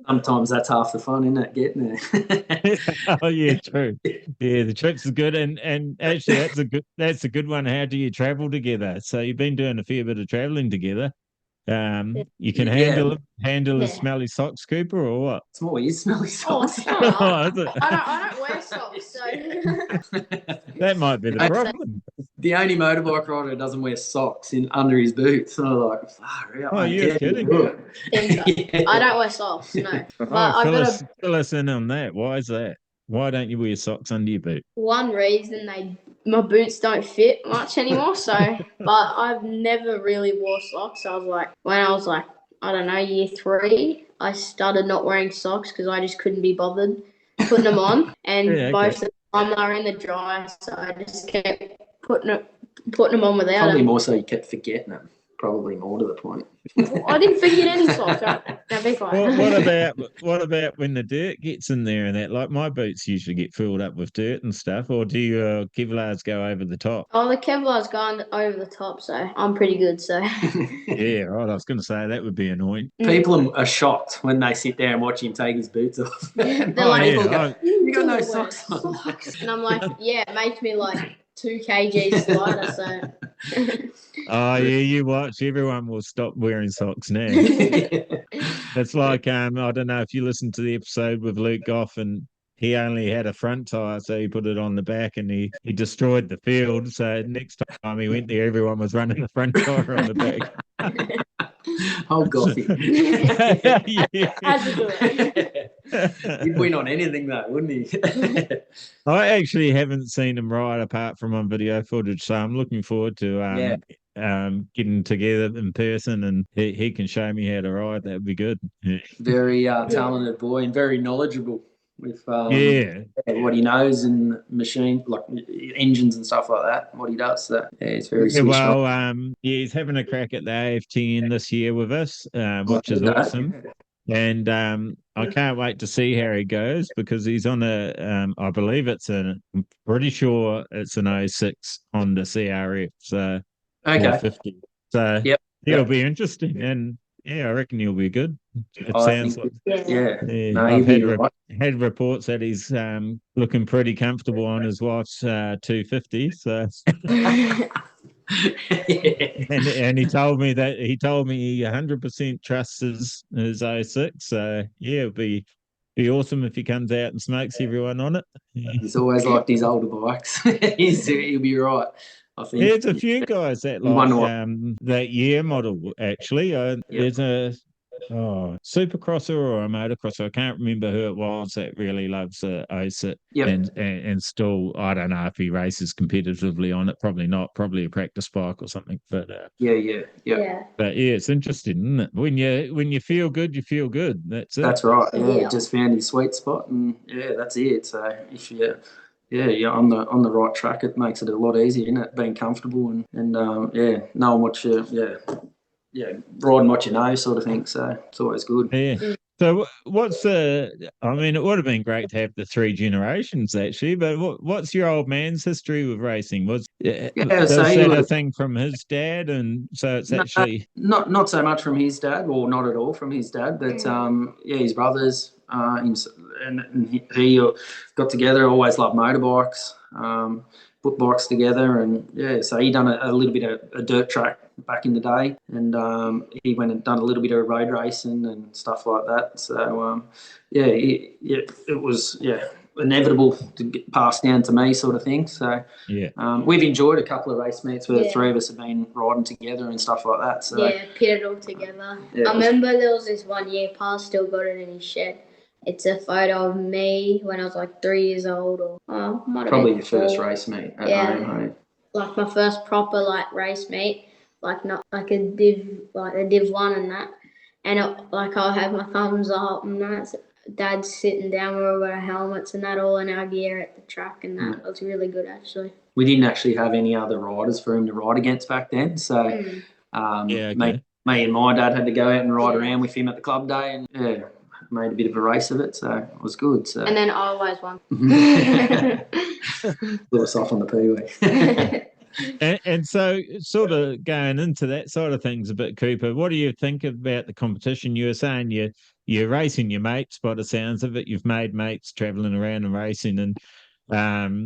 Sometimes that's half the fun, isn't it? Getting there. Oh yeah, true. Yeah, the trips are good, and actually that's a good one. How do you travel together? So you've been doing a fair bit of traveling together. You can handle the smelly socks, Cooper, or what? It's more you smelly socks. I don't wear socks, so that might be the problem. the only motorbike rider who doesn't wear socks under his boots. And I was like, far out. Oh, mate. you're kidding. I don't wear socks, no. But Fill us in on that. Why is that? Why don't you wear socks under your boot? one reason my boots don't fit much anymore. So, but I've never really wore socks. When I was like, I don't know, year 3, I started not wearing socks because I just couldn't be bothered putting them on. And most of the time they were in the dryer, so I just kept putting them on without Probably them. more so you kept forgetting them. Probably more to the point. I didn't forget any socks. Now be quiet. What about when the dirt gets in there and that? Like my boots usually get filled up with dirt and stuff, or do your Kevlars go over the top? Oh, the Kevlar's gone over the top, so I'm pretty good. So Yeah, right. I was going to say that would be annoying. People are shocked when they sit there and watch him take his boots off. they're like, you got no socks on. And I'm like, yeah, it makes me like 2 kgs lighter. So. Oh yeah, you watch. Everyone will stop wearing socks now. It's like I don't know if you listened to the episode with Luke Goff, and he only had a front tire, so he put it on the back, and he destroyed the field. So next time he went there, everyone was running the front tire on the back. Oh, Goffy. Yeah. How'd you do it? He'd win on anything though, wouldn't he? I actually haven't seen him ride apart from on video footage, so I'm looking forward to getting together in person, and he can show me how to ride. That would be good. Yeah. Very talented boy and very knowledgeable with what he knows in machine, like engines and stuff like that. What he does, so it's very switched on. He's having a crack at the AF10 this year with us, which is awesome. And I can't wait to see how he goes, because he's on I believe I'm pretty sure it's an 06 Honda CRF, so 450. So it'll be interesting, and I reckon he'll be good. It sounds like I've had reports that he's looking pretty comfortable on his wife's 250. So. And he told me he 100% trusts his 06. So it'll be awesome if he comes out and smokes everyone on it. He's always liked his older bikes. He'll be right, I think. There's a few guys that like that year model actually. There's a supercrosser or a motocrosser, I can't remember who it was, that really loves the OSIT. And still, I don't know if he races competitively on it. Probably not. Probably a practice bike or something. But But it's interesting, isn't it? When you feel good, you feel good. That's it. That's right. Yeah, just found his sweet spot, and that's it. So if you're on the right track, it makes it a lot easier, isn't it? Being comfortable and knowing what riding what you know, sort of thing. So it's always good. Yeah. So it would have been great to have the 3 generations actually, but what's your old man's history with racing? Was that a thing from his dad? And so it's actually not so much from his dad, or not at all from his dad, but his brothers and he got together, always loved motorbikes, put bikes together, and so he done a little bit of a dirt track back in the day, and he went and done a little bit of road racing and stuff like that. So it was inevitable to get passed down to me, sort of thing. So we've enjoyed a couple of race meets where the 3 of us have been riding together and stuff like that. So pitted all together. I remember there was this one year, Pa still got it in his shed. It's a photo of me when I was like 3 years old, or probably your first race meet at home, right? Like my first proper race meet, like not like a div 1 and that, and I'll have my thumbs up and that. Dad's sitting down, we all got our helmets and that, all in our gear at the track, and that was really good actually. We didn't actually have any other riders for him to ride against back then, so me and my dad had to go out and ride around with him at the club day, and made a bit of a race of it, so it was good. So. And then I always won. Put us off on the P-way. And so, sort of going into that side of things a bit, Cooper, what do you think about the competition? You were saying you're racing your mates, by the sounds of it. You've made mates travelling around and racing, and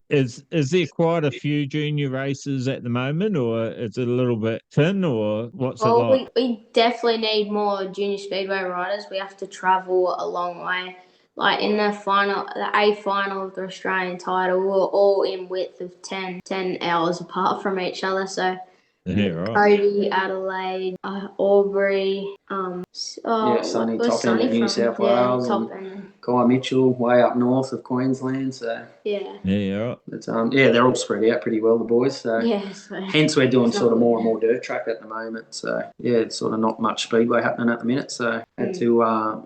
is there quite a few junior races at the moment, or is it a little bit thin, or what's it like? We definitely need more junior speedway riders. We have to travel a long way like in the final, the A final of the Australian title, we were all in width of 10 hours apart from each other. So Yeah, right. Cody, Adelaide, Aubrey, Sonny, top end of New South Wales, top and end. Guy Mitchell, way up north of Queensland. So Yeah. Yeah, right. but they're all spread out pretty well, the boys. So So hence we're doing it's sort of not more good. and more dirt track at the moment. So yeah, it's sort of not much speedway happening at the minute. So had to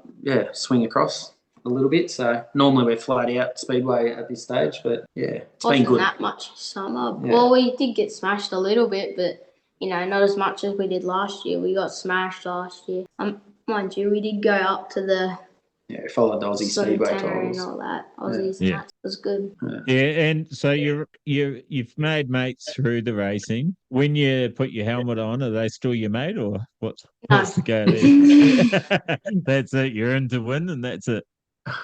swing across a little bit. So normally we're flat out speedway at this stage, but yeah, it's been good. Wasn't that much summer. Yeah. Well, we did get smashed a little bit, but not as much as we did last year. We got smashed last year. Mind you, we did go up to the Followed the Aussie speedway Tenor and titles. all that. Aussies, Yeah. and that was good. Yeah, and so you've made mates through the racing. When you put your helmet on, are they still your mate, or what's the go there? That's it. You're in to win, and that's it.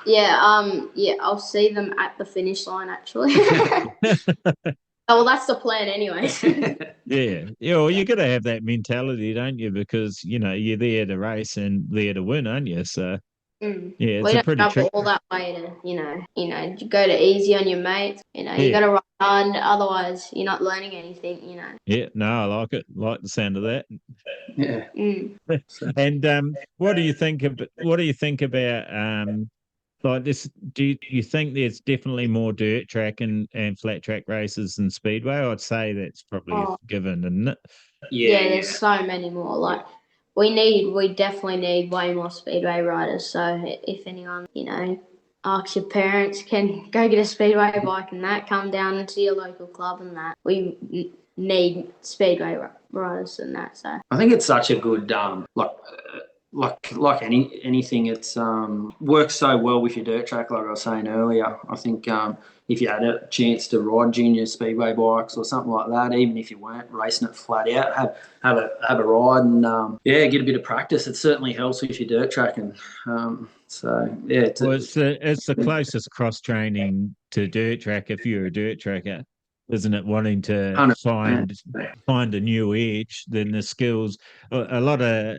Yeah, I'll see them at the finish line actually. Oh, well, that's the plan anyway. Yeah. Well, you got to have that mentality, don't you? Because you're there to race and there to win, aren't you? So yeah, it's we a pretty don't trick. travel all that way to go to easy on your mates. You got to run hard, otherwise you're not learning anything. Yeah, no, I like it. Like the sound of that. Yeah. And what do you think about like this? Do you think there's definitely more dirt track and flat track races than speedway? I'd say that's probably a given, isn't it? Yeah, there's so many more. Like we definitely need way more speedway riders. So if anyone, asks your parents, can go get a speedway bike and that, come down to your local club and that. We need speedway riders and that. So I think it's such a good like anything, it's works so well with your dirt track. Like I was saying earlier, I think if you had a chance to ride junior speedway bikes or something like that, even if you weren't racing it flat out, have a ride and get a bit of practice. It certainly helps with your dirt tracking. So yeah, it's the closest cross training to dirt track if you're a dirt tracker, isn't it? Wanting to 100%. find a new edge, then the skills. A lot of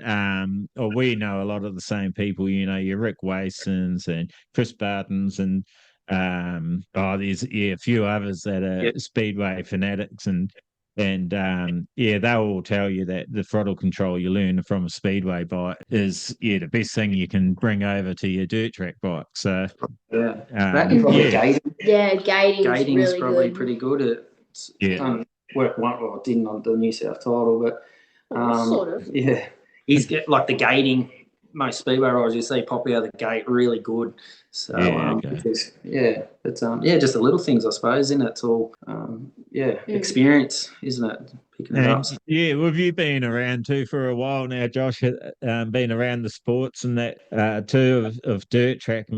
or we know a lot of the same people. Your Rick Wasons and Chris Bartons and there's a few others that are speedway fanatics and they'll all tell you that the throttle control you learn from a speedway bike is the best thing you can bring over to your dirt track bike. So gating. gating is really probably good. pretty good. It's done work it didn't on the New South title, but sort of. Yeah, he's get like the gating. Most speedway riders you see pop out of the gate really good. So it's just the little things, I suppose, isn't it? It's all experience, isn't it? Picking it up. Yeah, well, have you been around too for a while now, Josh? Been around the sports and that too of dirt track.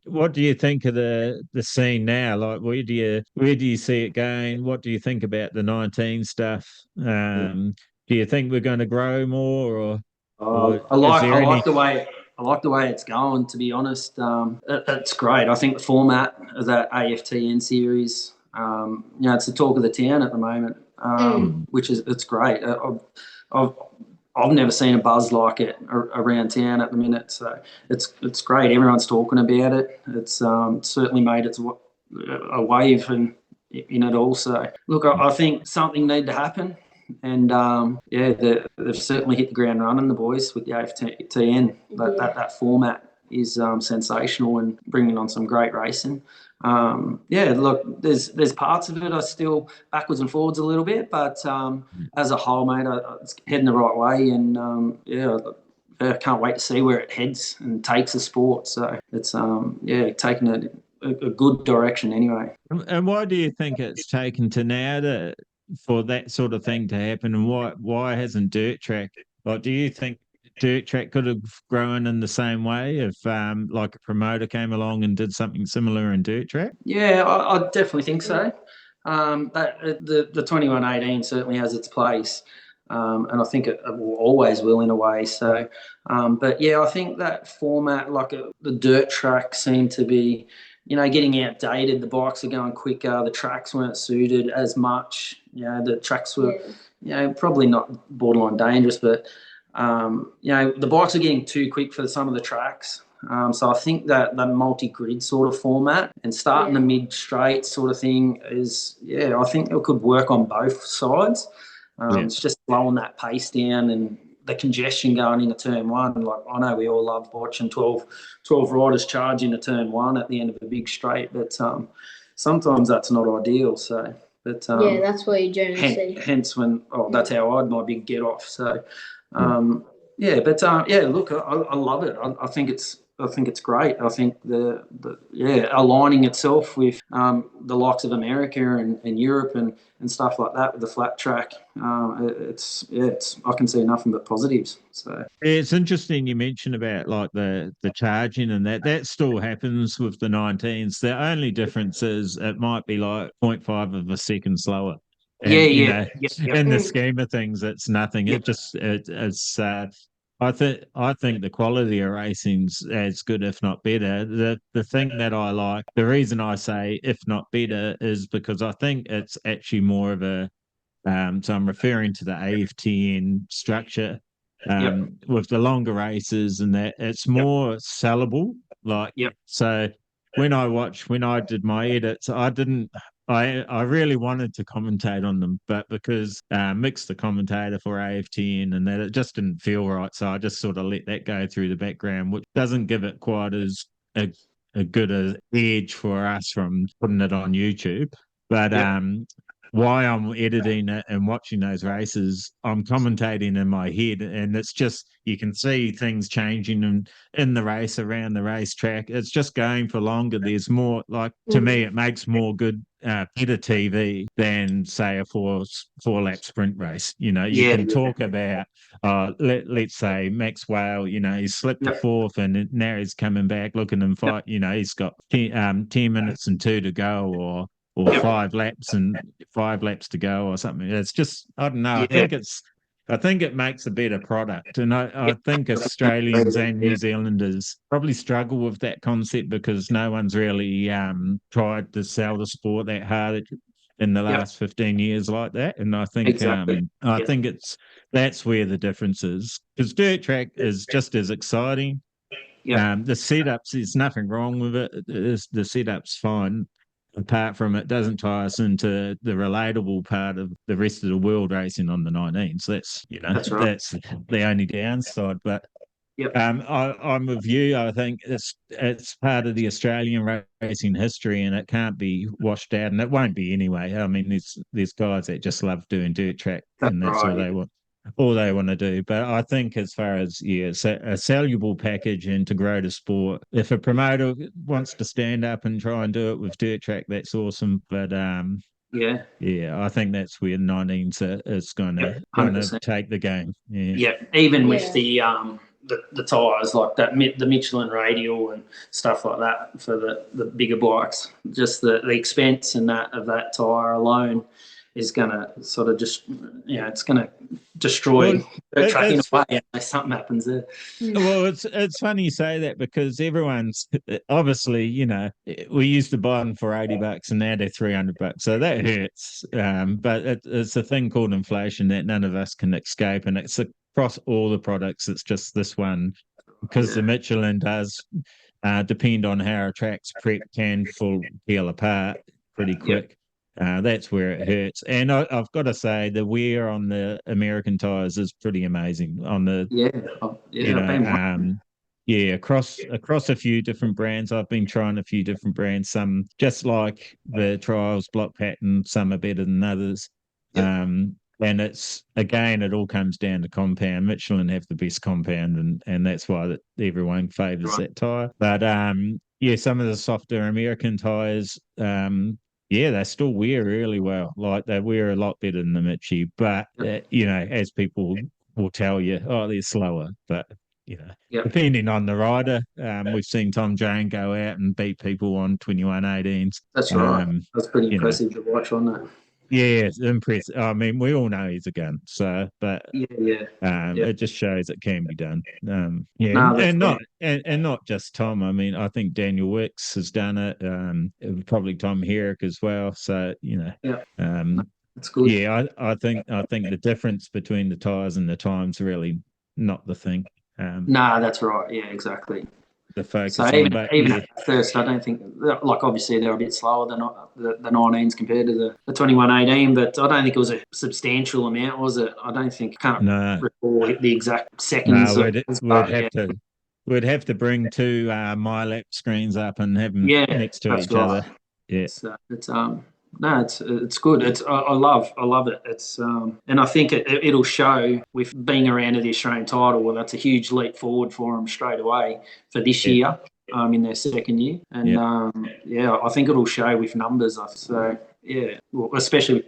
What do you think of the scene now? Like, where do you see it going? What do you think about the 19 stuff? Do you think we're going to grow more, I like the way it's going. To be honest, it's great. I think the format of that AFTN series, it's the talk of the town at the moment, which is it's great. I've never seen a buzz like it around town at the minute, so it's great. Everyone's talking about it. It's certainly made a wave in it all. So look, I think something need to happen. And they've certainly hit the ground running, the boys, with the AFTN. That format is sensational and bringing on some great racing. Look, there's parts of it I still backwards and forwards a little bit, but as a whole, mate, it's heading the right way, and I can't wait to see where it heads and takes the sport. So it's taking it a good direction anyway. And why do you think it's taken to now for that sort of thing to happen, and why hasn't dirt track? Like, do you think dirt track could have grown in the same way if like a promoter came along and did something similar in dirt track? Yeah, I definitely think so. The 2118 certainly has its place, and I think it always will in a way. So, but yeah, I think that format, like the dirt track, seemed to be getting outdated. The bikes are going quicker. The tracks weren't suited as much. The tracks were, probably not borderline dangerous, but, the bikes are getting too quick for some of the tracks. So I think that the multi-grid sort of format and starting the mid-straight sort of thing is, I think it could work on both sides. It's just slowing that pace down and the congestion going into turn one. Like, I know we all love watching 12 riders charge into turn one at the end of a big straight, but sometimes that's not ideal. So, but that's what you generally see. Hence when that's how I had my big get off. So, look, I love it. I think it's great. I think the aligning itself with the likes of America and Europe and stuff like that with the flat track. It's I can see nothing but positives. So it's interesting you mentioned about like the charging and that still happens with the 19s. The only difference is it might be like 0.5 of a second slower. And, in the scheme of things, it's nothing. It's I think the quality of racing's as good, if not better. The thing that I like, the reason I say if not better, is because I think it's actually more of a so I'm referring to the AFTN structure with the longer races and that it's more sellable. So when I did my edits, I really wanted to commentate on them, but because Mick's the commentator for AFTN and that it just didn't feel right, so I just sort of let that go through the background, which doesn't give it quite as a good edge for us from putting it on YouTube. But why I'm editing it and watching those races, I'm commentating in my head, and it's just you can see things changing in the race around the racetrack. It's just going for longer. There's more to me, it makes more good, better TV than say a four lap sprint race. You can talk about let's say Max Whale. He slipped to fourth, and now he's coming back. Look at him fight. He's got 10 minutes and 2 to go, or 5 laps and 5 laps to go or something. It's just, I don't know. I think it makes a better product. And I think Australians and New Zealanders probably struggle with that concept because no one's really tried to sell the sport that hard in the last 15 years like that. And I think that's where the difference is. Because dirt track is just as exciting. The setups, there's nothing wrong with it. The setup's fine. Apart from it doesn't tie us into the relatable part of the rest of the world racing on the 19s. That's that's the only downside. But I'm with you. I think it's part of the Australian racing history, and it can't be washed out, and it won't be anyway. I mean, there's guys that just love doing dirt track, and that's all they want. All they want to do. But I think as far as a soluble package and to grow the sport, if a promoter wants to stand up and try and do it with dirt track, that's awesome. But I think that's where 19s is going to take the game. Even with the tyres like that, the Michelin radial and stuff like that for the bigger bikes, just the expense and that of that tyre alone is going to sort of just, it's going to destroy the track in a way if something happens there. Well, it's funny you say that because everyone's obviously, we used to buy them for $80 and now they're $300. So that hurts. But it's a thing called inflation that none of us can escape. And it's across all the products. It's just this one because the Michelin does depend on how a track's prep can peel apart pretty quick. That's where it hurts. And I've got to say, the wear on the American tyres is pretty amazing. On the across a few different brands. I've been trying a few different brands. Some just like the Trials block pattern. Some are better than others. And it's again, it all comes down to compound. Michelin have the best compound, and that's why everyone favours that tyre. But some of the softer American tyres. They still wear really well. Like they wear a lot better than the Mitchie, but as people will tell you, they're slower. But depending on the rider, we've seen Tom Jane go out and beat people on 2118s. That's right. That's pretty impressive to watch, wasn't it? Yeah, it's impressive. I mean, we all know he's a gun. So, but it just shows it can be done. And not just Tom. I mean, I think Daniel Wicks has done it. Probably Tom Herrick as well. So that's good. Yeah, I think the difference between the tyres and the times really not the thing. That's right. Yeah, exactly. the focus So on. But even at first, I don't think, like, obviously they're a bit slower than the 19s compared to the 21-18, but I don't think it was a substantial amount, was it? I don't think, can't recall the exact seconds. No, we'd have to bring two MyLap screens up and have them next to each other. Yeah, so it's good. I love it. It's and I think it'll show with being around at the Australian title. Well, that's a huge leap forward for them straight away for this year. In their second year, and I think it'll show with numbers. So well, especially with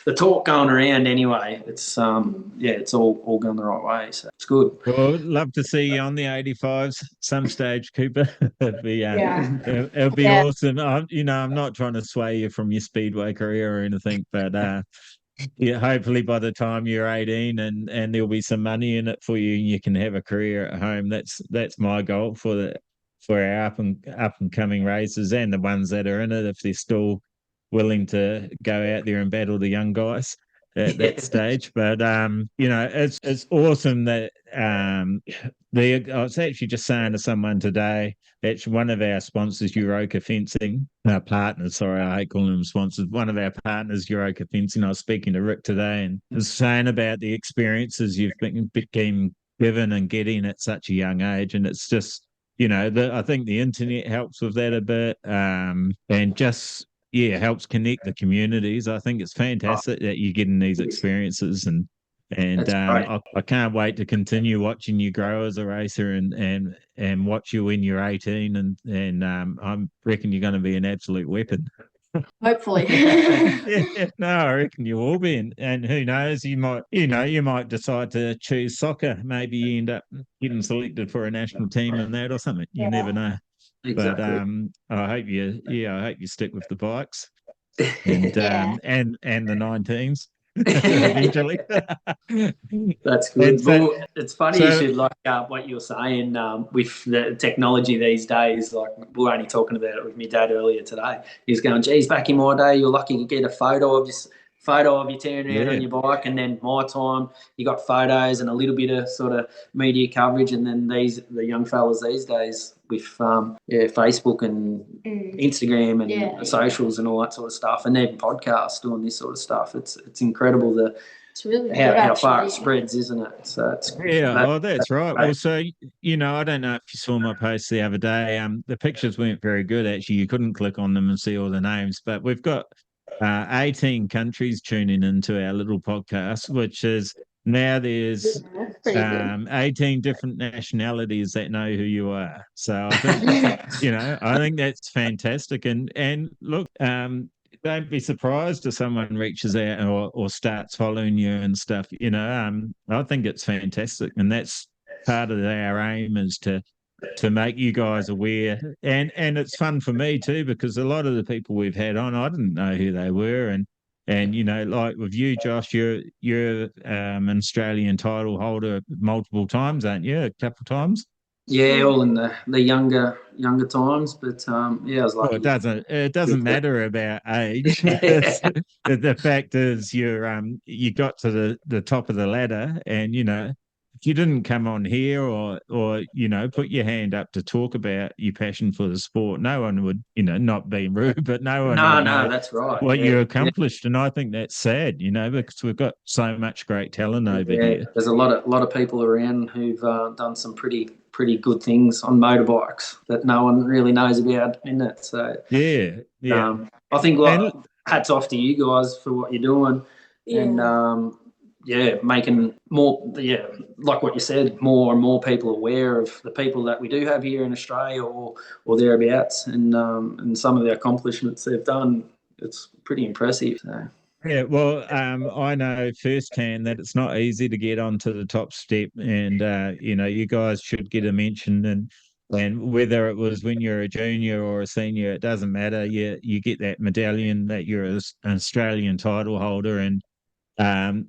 the talk going around anyway. It's it's all going the right way. So it's good. Well, love to see you on the 85s some stage, Cooper. It'll be awesome. I'm not trying to sway you from your speedway career or anything, but hopefully by the time you're 18 and there'll be some money in it for you and you can have a career at home. That's my goal for our up and coming racers and the ones that are in it, if they're still willing to go out there and battle the young guys at that stage. But it's awesome that I was actually just saying to someone today, actually one of our sponsors, Euroka Fencing, partners, sorry, I hate calling them sponsors, one of our partners, Euroka Fencing, I was speaking to Rick today and was saying about the experiences you've been given and getting at such a young age. And it's just, I think the internet helps with that a bit, and just helps connect the communities. I think it's fantastic that you're getting these experiences, and I can't wait to continue watching you grow as a racer and watch you when you're 18, and I reckon you're going to be an absolute weapon. Hopefully. I reckon you will be, and who knows, you might decide to choose soccer. Maybe you end up getting selected for a national team and that or something. You never know. Exactly. But I hope you stick with the bikes and and the 19s. Eventually. That's good. It's funny you should like what you're saying with the technology these days. Like, we were only talking about it with my dad earlier today. He's going, geez, back in my day, you're lucky to get a photo of you tearing around on your bike, and then my time, you got photos and a little bit of sort of media coverage, and then the young fellas these days with Facebook and Instagram and socials and all that sort of stuff, and even podcasts doing this sort of stuff. It's incredible it's really how far it spreads, isn't it? So it's that's right. Well, so I don't know if you saw my post the other day. The pictures weren't very good actually. You couldn't click on them and see all the names, but we've got 18 countries tuning into our little podcast, which is now there's 18 different nationalities that know who you are. So I think, I think that's fantastic. And look, don't be surprised if someone reaches out or starts following you and stuff. I think it's fantastic, and that's part of our aim is to make you guys aware, and it's fun for me too, because a lot of the people we've had on, I didn't know who they were, and like with you, Josh, you're an Australian title holder multiple times, aren't you? A couple of times. Yeah, all in the younger times, but I was lucky. Well, it doesn't matter about age. The fact is, you got to the top of the ladder, and if you didn't come on here or put your hand up to talk about your passion for the sport, no one would, not being rude, but no one would know that's right. what you accomplished. And I think that's sad, because we've got so much great talent over here. There's a lot of people around who've done some pretty good things on motorbikes that no one really knows about, isn't it? So I think hats off to you guys for what you're doing, and making more, like what you said, more and more people aware of the people that we do have here in Australia or thereabouts, and some of the accomplishments they've done. It's pretty impressive. So. Yeah, well, I know firsthand that it's not easy to get onto the top step, and you guys should get a mention, and whether it was when you're a junior or a senior, it doesn't matter. You get that medallion that you're an Australian title holder, and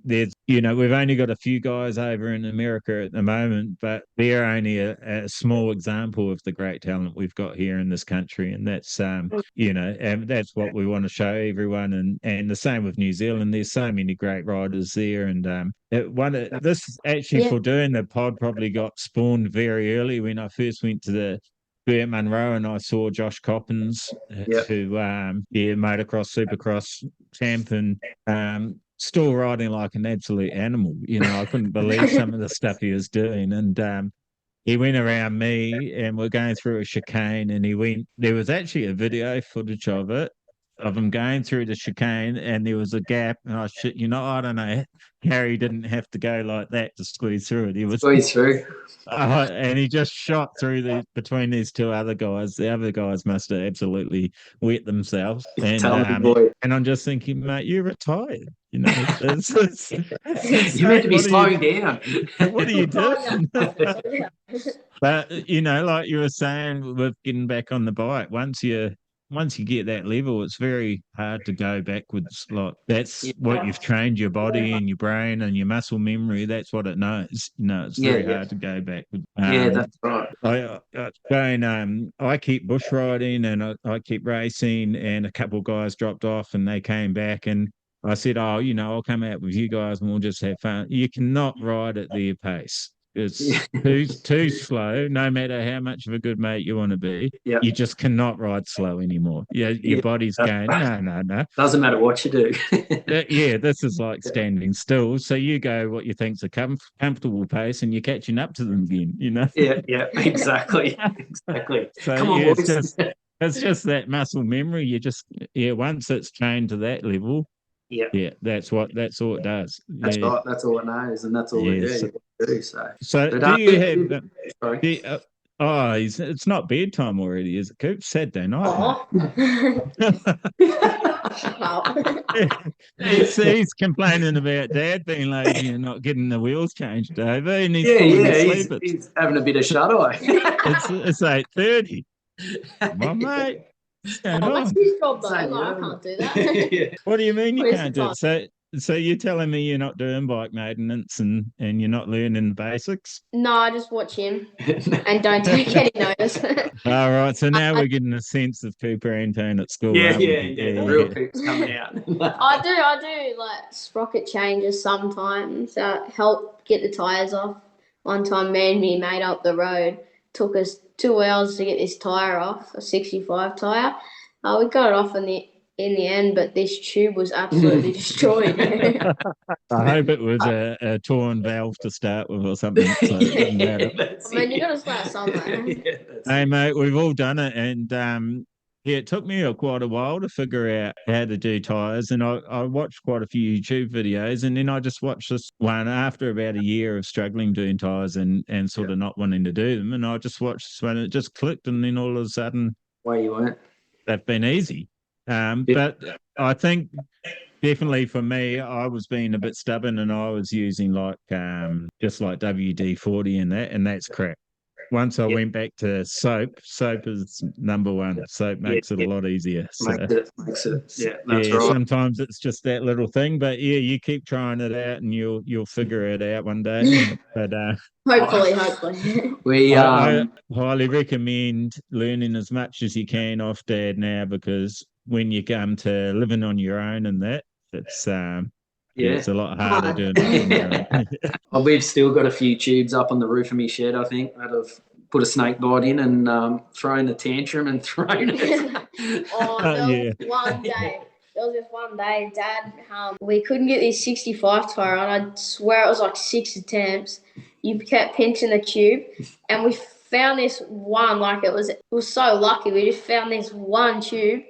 there's we've only got a few guys over in America at the moment, but they're only a small example of the great talent we've got here in this country, and that's and that's what we want to show everyone, and the same with New Zealand. There's so many great riders there, and this actually for doing the pod probably got spawned very early when I first went to Bert Munro, and I saw Josh Coppins, who motocross, supercross champ, and still riding like an absolute animal. I couldn't believe some of the stuff he was doing, and he went around me, and we're going through a chicane, and there was actually a video footage of him going through the chicane, and there was a gap, and I don't know, Harry didn't have to go like that to squeeze through it. He was Squeeze through. and he just shot through between these two other guys. The other guys must have absolutely wet themselves. And I'm just thinking, mate, you're retired. It's you're meant to be slowing down. What are you doing? But like you were saying, with getting back on the bike, once you get that level, it's very hard to go backwards. Like that's what you've trained your body and your brain and your muscle memory. That's what it knows. It's very hard to go backwards. That's right. I keep bush riding and I keep racing, and a couple of guys dropped off and they came back, and I said, I'll come out with you guys and we'll just have fun. You cannot ride at their pace. It's too slow, no matter how much of a good mate you want to be. Yeah. You just cannot ride slow anymore. Your body's going, no. Doesn't matter what you do. This is like standing still. So you go what you think's a comfortable pace, and you're catching up to them again, Yeah, exactly. So Come on, boys. It's just that muscle memory. You just, once it's trained to that level, that's all it does. That's right. That's all it knows, and that's all we do. So do you have? It's not bedtime already, is it, Coop? Saturday night. He's complaining about Dad being lazy and not getting the wheels changed over, and he's having a bit of shut eye. It's 8:30. Come on, mate. That's his job though. I can't do that. What do you mean you can't do it? So you're telling me you're not doing bike maintenance and you're not learning the basics? No, I just watch him and don't take any notice. All right, so now we're getting a sense of Cooper Antone at school. The real Coop's coming out. I do like sprocket changes sometimes. Help get the tyres off. One time, me and me made up the road. Took us 2 hours to get this tyre off, a 65 tyre. We got it off in the end, but this tube was absolutely destroyed. I hope it was a torn valve to start with or something. So it you got to start somewhere. Hey, mate, we've all done it. And it took me quite a while to figure out how to do tyres. And I watched quite a few YouTube videos. And then I just watched this one after about a year of struggling doing tyres and sort of not wanting to do them. And I just watched this one. It just clicked. And then all of a sudden, where you went, they've been easy. But I think definitely for me, I was being a bit stubborn and I was using just like WD-40 and that's crap. Once I went back to soap is number one. Soap makes it a lot easier. So, makes it. Yeah, that's right. Sometimes it's just that little thing, but you keep trying it out and you'll figure it out one day. But hopefully. I highly recommend learning as much as you can off Dad now, because when you come to living on your own and that, it's a lot harder doing it. We've still got a few tubes up on the roof of my shed, I think, that have put a snake bite in and thrown a tantrum and thrown it. There was this one day, Dad, we couldn't get this 65 tyre on. I swear it was like 6 attempts. You kept pinching the tube, and we found this one, it was so lucky. We just found this one tube.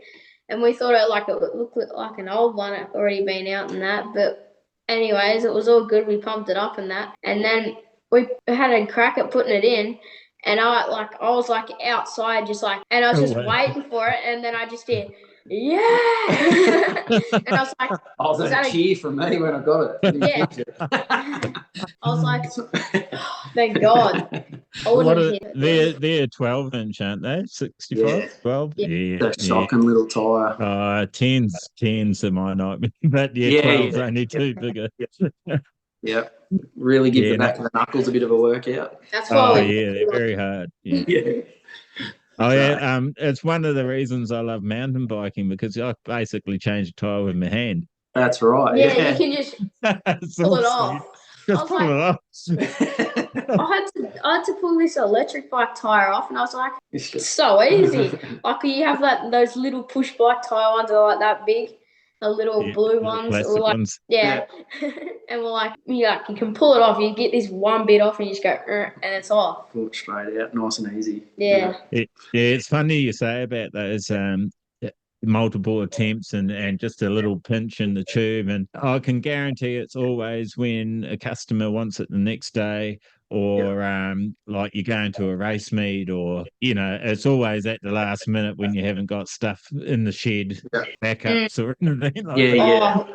And we thought it looked like an old one had already been out and that. But anyways, it was all good. We pumped it up and that. And then we had a crack at putting it in. And I was outside and I was just waiting for it. And then I just did, yeah. And I was like, was that a cheer from me when I got it? Yeah. I was like, oh, thank God. They're 12-inch, aren't they? 65, 12? Yeah. That shocking little tyre. 10's are my nightmare. But 12's only too bigger. Yeah. Really give the back of the knuckles a bit of a workout. That's why they're very hard. Yeah. It's one of the reasons I love mountain biking, because I basically change the tyre with my hand. That's right. Yeah, you can just pull it off. Just was pull like, it off. I had to pull this electric bike tire off, and I was like, it's so easy. Like you have those little push bike tire ones that are like that big, the little blue ones, plastic or like ones. and we're like, you can pull it off. You get this one bit off, and you just go, and it's off. Pull it straight out, nice and easy. Yeah. It's funny you say about those multiple attempts and just a little pinch in the tube, and I can guarantee it's always when a customer wants it the next day, or like you're going to a race meet, or it's always at the last minute when you haven't got stuff in the shed, backups or anything like that.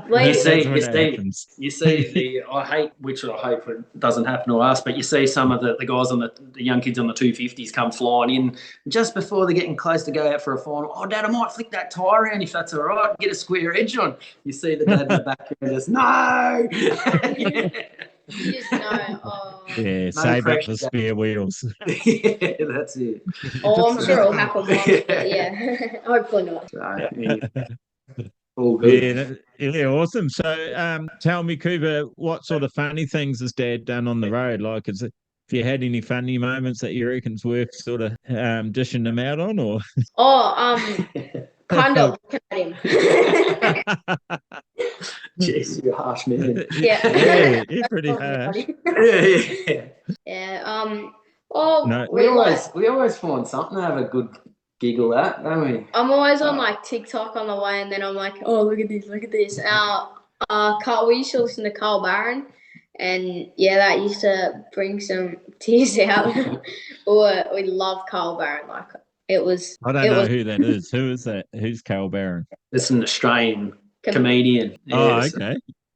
You see I hate, which I hope it doesn't happen to us, but you see some of the guys on the young kids on the 250s come flying in just before they're getting close to go out for a final. Oh, Dad, I might flick that tire around if that's all right. Get a square edge on. You see the dad in the background just, no! You just know. Yeah, No save up pressure, the spare wheels. Yeah, that's it. Oh, I'm sure it'll happen once, but yeah, hopefully not. So, all good. Yeah, awesome. So, tell me, Cooper, what sort of funny things has Dad done on the road? Like, if you had any funny moments that you reckon's worth sort of dishing them out on, or? Kind of looking at him. Jeez, you're a harsh man. Yeah, you're pretty harsh. Yeah. No. We always find something to have a good giggle at, don't we? I'm always on like TikTok on the way, and then I'm like, oh, look at this. We used to listen to Carl Barron, and that used to bring some tears out. We love Carl Barron. Like it was. I don't know who that is. Who is that? Who's Carl Barron? It's an Australian comedian. Okay.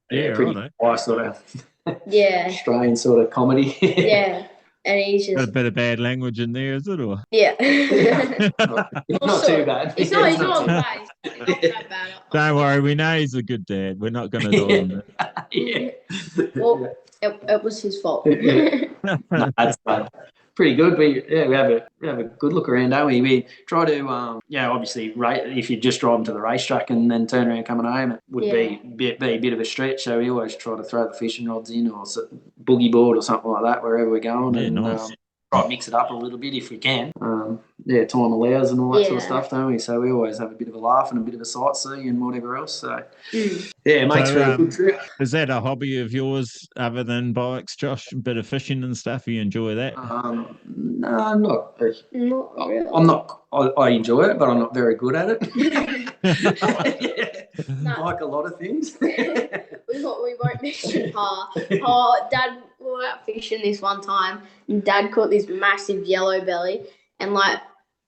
Pretty nice sort of. Australian sort of comedy. Yeah. And he's just got a bit of bad language in there, is it? Or yeah, not too bad. He's not bad. He's not that bad. Don't worry, we know he's a good dad. We're not going to die on that. Yeah. Well, it was his fault. No, that's pretty good. We have a good look around, don't we? We try to obviously if you're just driving to the racetrack and then turn around coming home, it would be a bit of a stretch. So we always try to throw the fishing rods in or boogie board or something like that wherever we're going, nice. Try to mix it up a little bit if we can. Time allows and all that sort of stuff, don't we? So we always have a bit of a laugh and a bit of a sightsee and whatever else. So it makes for a good trip. Is that a hobby of yours other than bikes, Josh? A bit of fishing and stuff? You enjoy that? No, not really. I'm not. I enjoy it, but I'm not very good at it. Like a lot of things. We won't mention Dad, we were out fishing this one time, and Dad caught this massive yellow belly, and like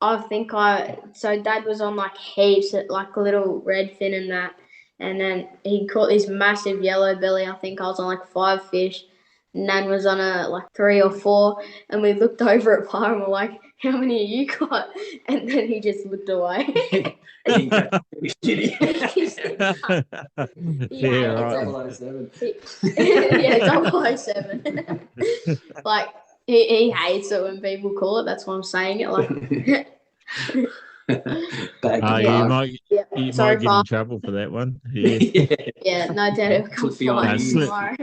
so Dad was on like heaps of like a little redfin and that, and then he caught this massive yellow belly. I think I was on like 5 fish. Nan was on a like 3 or 4, and we looked over at Pa and we're like, how many have you got? And then he just looked away. Right. 007. Like he hates it when people call it. That's why I'm saying it. Like you might get in trouble for that one. Yeah, no doubt it'll come flying tomorrow.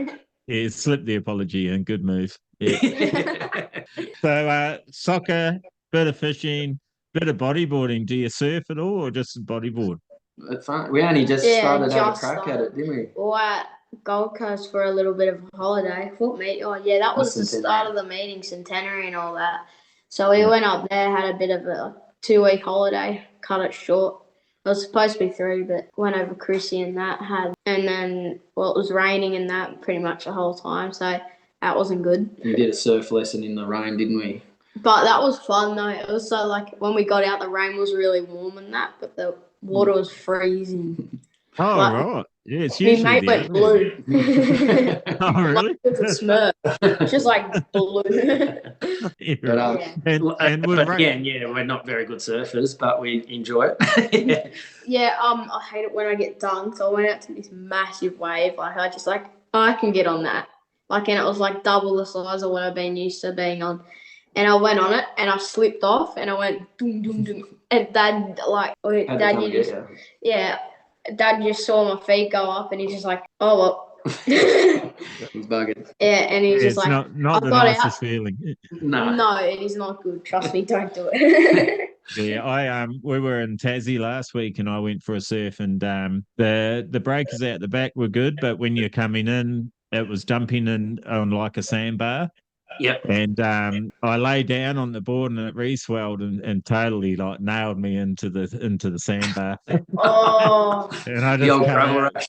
Yeah, slip the apology and good move. Yeah. So soccer, bit of fishing, bit of bodyboarding. Do you surf at all or just bodyboard? It's fun. We only just started out a crack at it, didn't we? Well, at Gold Coast for a little bit of a holiday. That was the start of the meeting, centenary and all that. So we went up there, had a bit of a 2-week holiday, cut it short. It was supposed to be 3, but went over Chrissy and that and then, it was raining and that pretty much the whole time, so that wasn't good. We did a surf lesson in the rain, didn't we? But that was fun though. It was so like when we got out, the rain was really warm and that, but the water was freezing. Oh, like, right. Yeah, it's usually my mate went blue. Oh, really? Like it was a smurf. Just like blue. But again, we're not very good surfers, but we enjoy it. I hate it when I get dunked. So I went out to this massive wave. Like I can get on that. Like, and it was like double the size of what I've been used to being on. And I went on it and I slipped off and I went doom doom doom. And Dad Dad just saw my feet go up and he's just like, oh well. He's buggered. Yeah, and he's just It's like, not the got out. nicest feeling. No, it is not good. Trust me, don't do it. Yeah, we were in Tassie last week, and I went for a surf, and the breakers out the back were good, but when you're coming in, it was dumping in on like a sandbar. Yep. And I lay down on the board, and it re-swelled and totally like nailed me into the sandbar. Oh. And I The just old come gravel out. rush.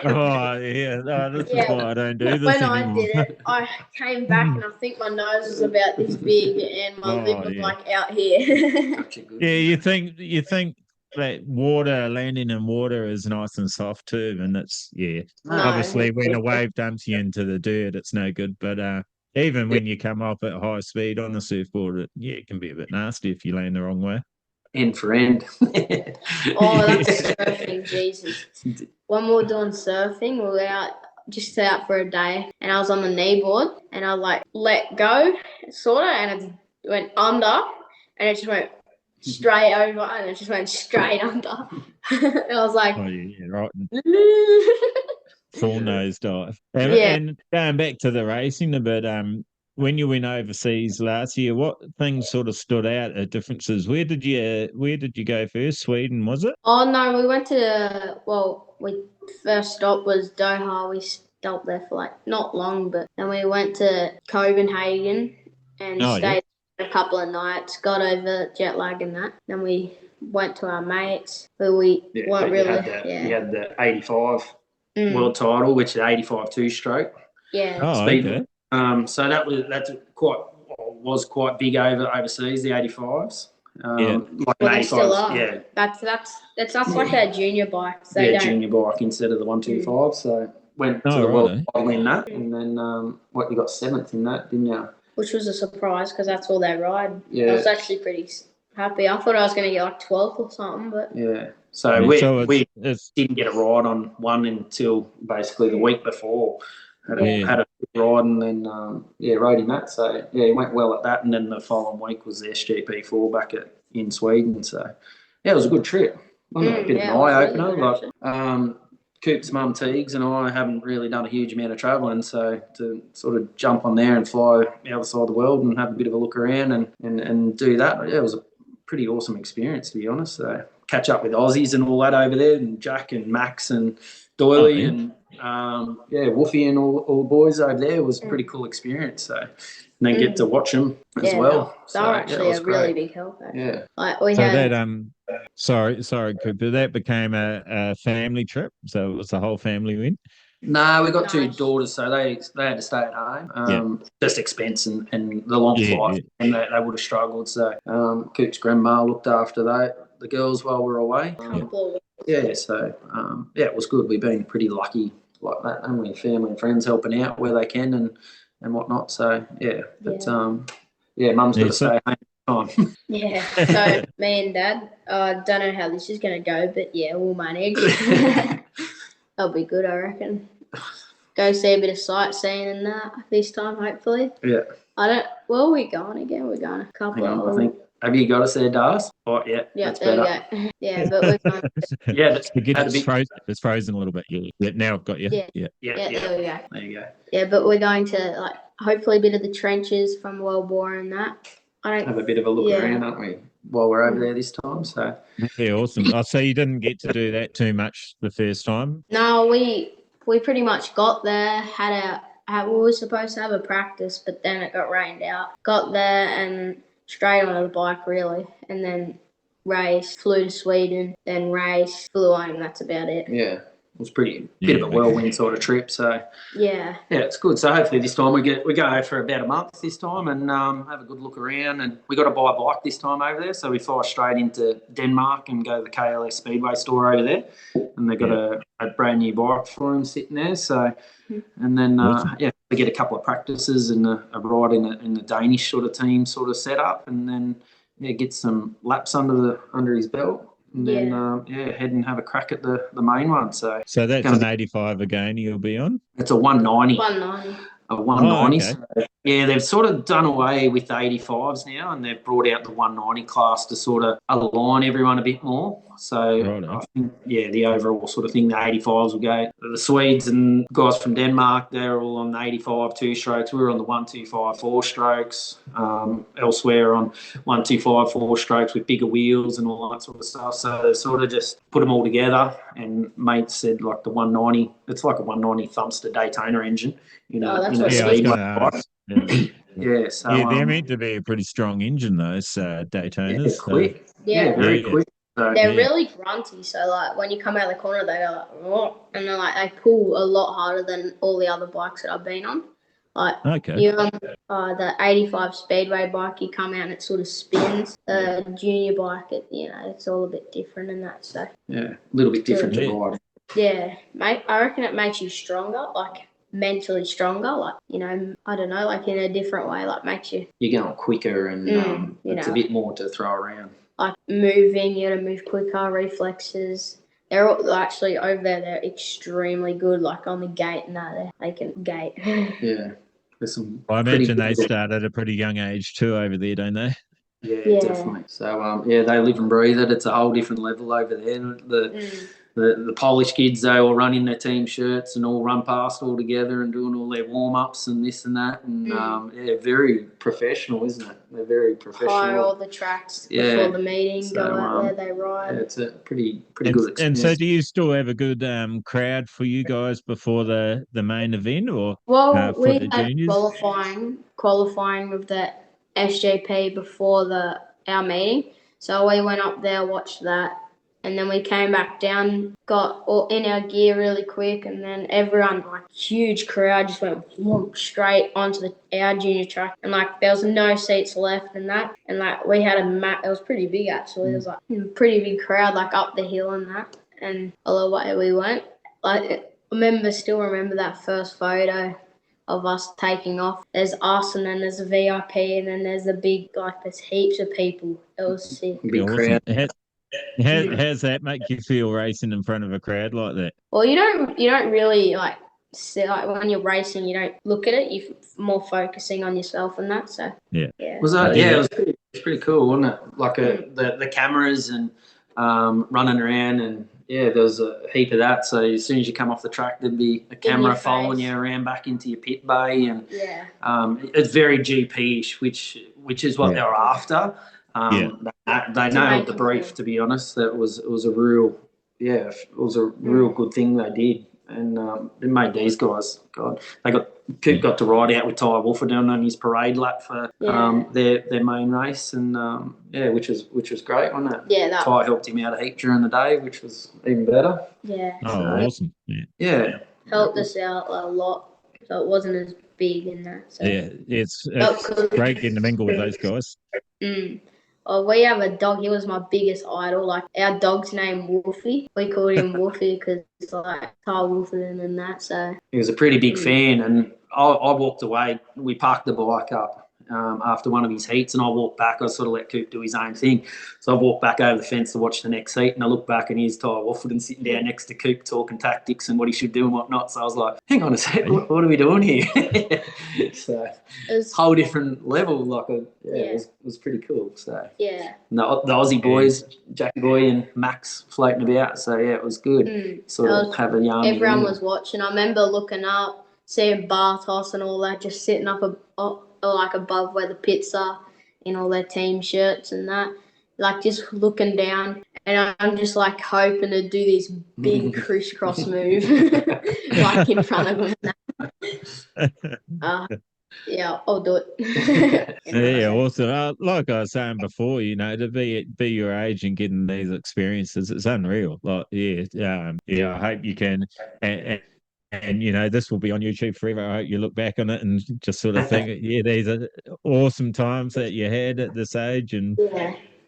Oh yeah, no, this is Yeah. why I don't do this When anymore. I did it, I came back and I think my nose was about this big and my lip was yeah. like out here. Yeah, you think that landing in water is nice and soft too, and it's obviously when a wave dumps you into the dirt, it's no good. But even when you come up at high speed on the surfboard, it can be a bit nasty if you land the wrong way. End for end. Oh, that's surfing, Jesus. When we were doing surfing, we were out for a day, and I was on the kneeboard, and I like let go, sort of, and it went under, and it just went straight over, and it just went straight under. And I was like, oh yeah, right. Full nosedive. And, Yeah. and going back to the racing a bit, when you went overseas last year, what things sort of stood out at differences? Where did you go first? Sweden, was it? Oh no, we went to we first stop was Doha. We stopped there for like not long, but then we went to Copenhagen and stayed a couple of nights, got over jet lag and that. Then we went to our mates, but we weren't really. You had the 85 world title, which is 85 two-stroke. Yeah. Speed. Okay. So was quite big overseas, the 85s. Like an 85s, still are. yeah. That's like a junior bike. So Junior bike instead of the 125. So went to the world title in that, and then you got 7th in that, didn't you? Which was a surprise because that's all they ride. Yeah. I was actually pretty happy. I thought I was going to get like 12th or something, but yeah. So we didn't get a ride on one until basically the week before. Had a good ride and then rode in that. So he went well at that, and then the following week was the SGP4 back in Sweden. So it was a good trip. Wasn't it? A bit of an eye opener. Coop's mum Teagues and I haven't really done a huge amount of travelling, so to sort of jump on there and fly the other side of the world and have a bit of a look around and do that, it was a pretty awesome experience, to be honest. So catch up with Aussies and all that over there, and Jack and Max and Doyley and Woofy and all the boys over there. It was a pretty cool experience. So and then get to watch them as well. They were actually a really big help. Yeah. Sorry, Cooper. That became a family trip, so it was the whole family went. No, we got 2 daughters, so they had to stay at home. Just expense and the long flight, and they would have struggled. So Coop's grandma looked after the girls while we were away. So it was good. We've been pretty lucky like that, and we have family and friends helping out where they can and whatnot. So Mum's got to stay home. Yeah, so me and Dad, don't know how this is going to go, but we'll manage. That'll be good, I reckon. Go see a bit of sightseeing and that this time, hopefully. Yeah. Where are we going again? We're going a couple I think. Have you got us there, Dars? Oh, yeah. Yeah, that's there better. you go. Yeah, but we're going. It's frozen a little bit. Yeah, now I've got you. Yeah, there we go. There you go. Yeah, but we're going to hopefully a bit of the trenches from World War and that. Have a bit of a look around, aren't we? While we're over there this time, so yeah, awesome. I see you didn't get to do that too much the first time. No, we pretty much got there. We were supposed to have a practice, but then it got rained out. Got there and straight onto the bike really, and then raced. Flew to Sweden, then raced. Flew home. That's about it. Yeah. It was bit of a whirlwind sort of trip, so yeah, it's good. So hopefully this time we go for about a month this time and have a good look around. And we got to buy a bike this time over there, so we fly straight into Denmark and go to the KLAVR Speedway store over there, and they've got a brand new bike for him sitting there. So and then we get a couple of practices and a ride in the Danish sort of team sort of setup, and then get some laps under his belt. And then, head and have a crack at the main one. So that's an 85 again you'll be on? It's a 190. 190. A 190. Oh, okay. Yeah, they've sort of done away with the 85s now, and they've brought out the 190 class to sort of align everyone a bit more. So, I think, the overall sort of thing, the 85s will go. The Swedes and guys from Denmark, they're all on the 85 two-strokes. We were on the 125 four-strokes. Elsewhere on 125 four-strokes with bigger wheels and all that sort of stuff. So they sort of just put them all together, and mate said like the 190, it's like a 190 Thumpster Daytona engine. Speedway. So they're meant to be a pretty strong engine, those Daytonas. Yeah, quick. Very quick. So, they're really grunty. So like when you come out of the corner, they go like, oh, and they're like they pull a lot harder than all the other bikes that I've been on. Like you on the 85 Speedway bike, you come out and it sort of spins. The junior bike, it's all a bit different and that. So a little bit different to ride. Yeah, mate. I reckon it makes you stronger, like mentally stronger, like, I don't know, like in a different way, like makes you... You're going quicker and it's a bit more to throw around. Like moving, you got to move quicker, reflexes. They're all, actually over there, they're extremely good, like on the gate and that, they can gate. Yeah. There's some I imagine they start at a pretty young age too over there, don't they? Yeah, definitely. So, they live and breathe it. It's a whole different level over there. The Polish kids, they all run in their team shirts and all run past all together and doing all their warm-ups and this and that. And, very professional, isn't it? They're very professional. Hire all the tracks before the meeting, go out there, they ride. Yeah, it's a pretty good experience. And so do you still have a good crowd for you guys before the main event? Or we had qualifying with the SGP before our meeting. So we went up there, watched that. And then we came back down, got all in our gear really quick, and then everyone, like, huge crowd, just went straight onto our junior track. And, like, there was no seats left and that. And, like, we had it was pretty big, actually. It was, like, a pretty big crowd, like, up the hill and that. And all the way we went. Like, still remember that first photo of us taking off. There's us, and then there's a VIP, and then there's a big, like, there's heaps of people. It was sick. Big crowd. How's that make you feel racing in front of a crowd like that? Well, you don't really like when you're racing, you don't look at it. You're more focusing on yourself and that. So yeah. Was that? Yeah, it was pretty cool, wasn't it? Like the cameras and running around, and there was a heap of that. So as soon as you come off the track, there'd be a camera following you around back into your pit bay, and it's very GP-ish, which is what they were after. They nailed the brief, to be honest. It was a real good thing they did, and it made these guys. Coop got to ride out with Ty Wolferdon on his parade lap for their main race, and which was great, wasn't it? Yeah, Ty helped him out a heap during the day, which was even better. Yeah. Awesome. Yeah. Helped us out a lot, so it wasn't as big in that. So. Yeah, it's great getting to mingle with those guys. Oh, we have a dog. He was my biggest idol. Like, our dog's name Wolfie. We called him Wolfie because it's like Ty Wolfenden and that. So he was a pretty big fan, and I walked away. We parked the bike up after one of his heats, and I walked back. I sort of let Coop do his own thing. So I walked back over the fence to watch the next heat, and I looked back, and here's Ty Wolfenden sitting down next to Coop talking tactics and what he should do and whatnot. So I was like, hang on a sec, what are we doing here? So it's a whole different level. Like, it was pretty cool. So yeah, the Aussie boys, Jackie Boy and Max floating about. So it was good. Sort of have a yarn. Everyone was watching. I remember looking up, seeing Bartos and all that, just sitting up like above where the pits are in all their team shirts and that, like just looking down, and I'm just like hoping to do this big crisscross move like in front of them. Yeah, I'll do it. Yeah, awesome. Like I was saying before, to be your age and getting these experiences, it's unreal. Like, I hope you can, and this will be on YouTube forever. I hope you look back on it and just sort of think, these are awesome times that you had at this age, and hope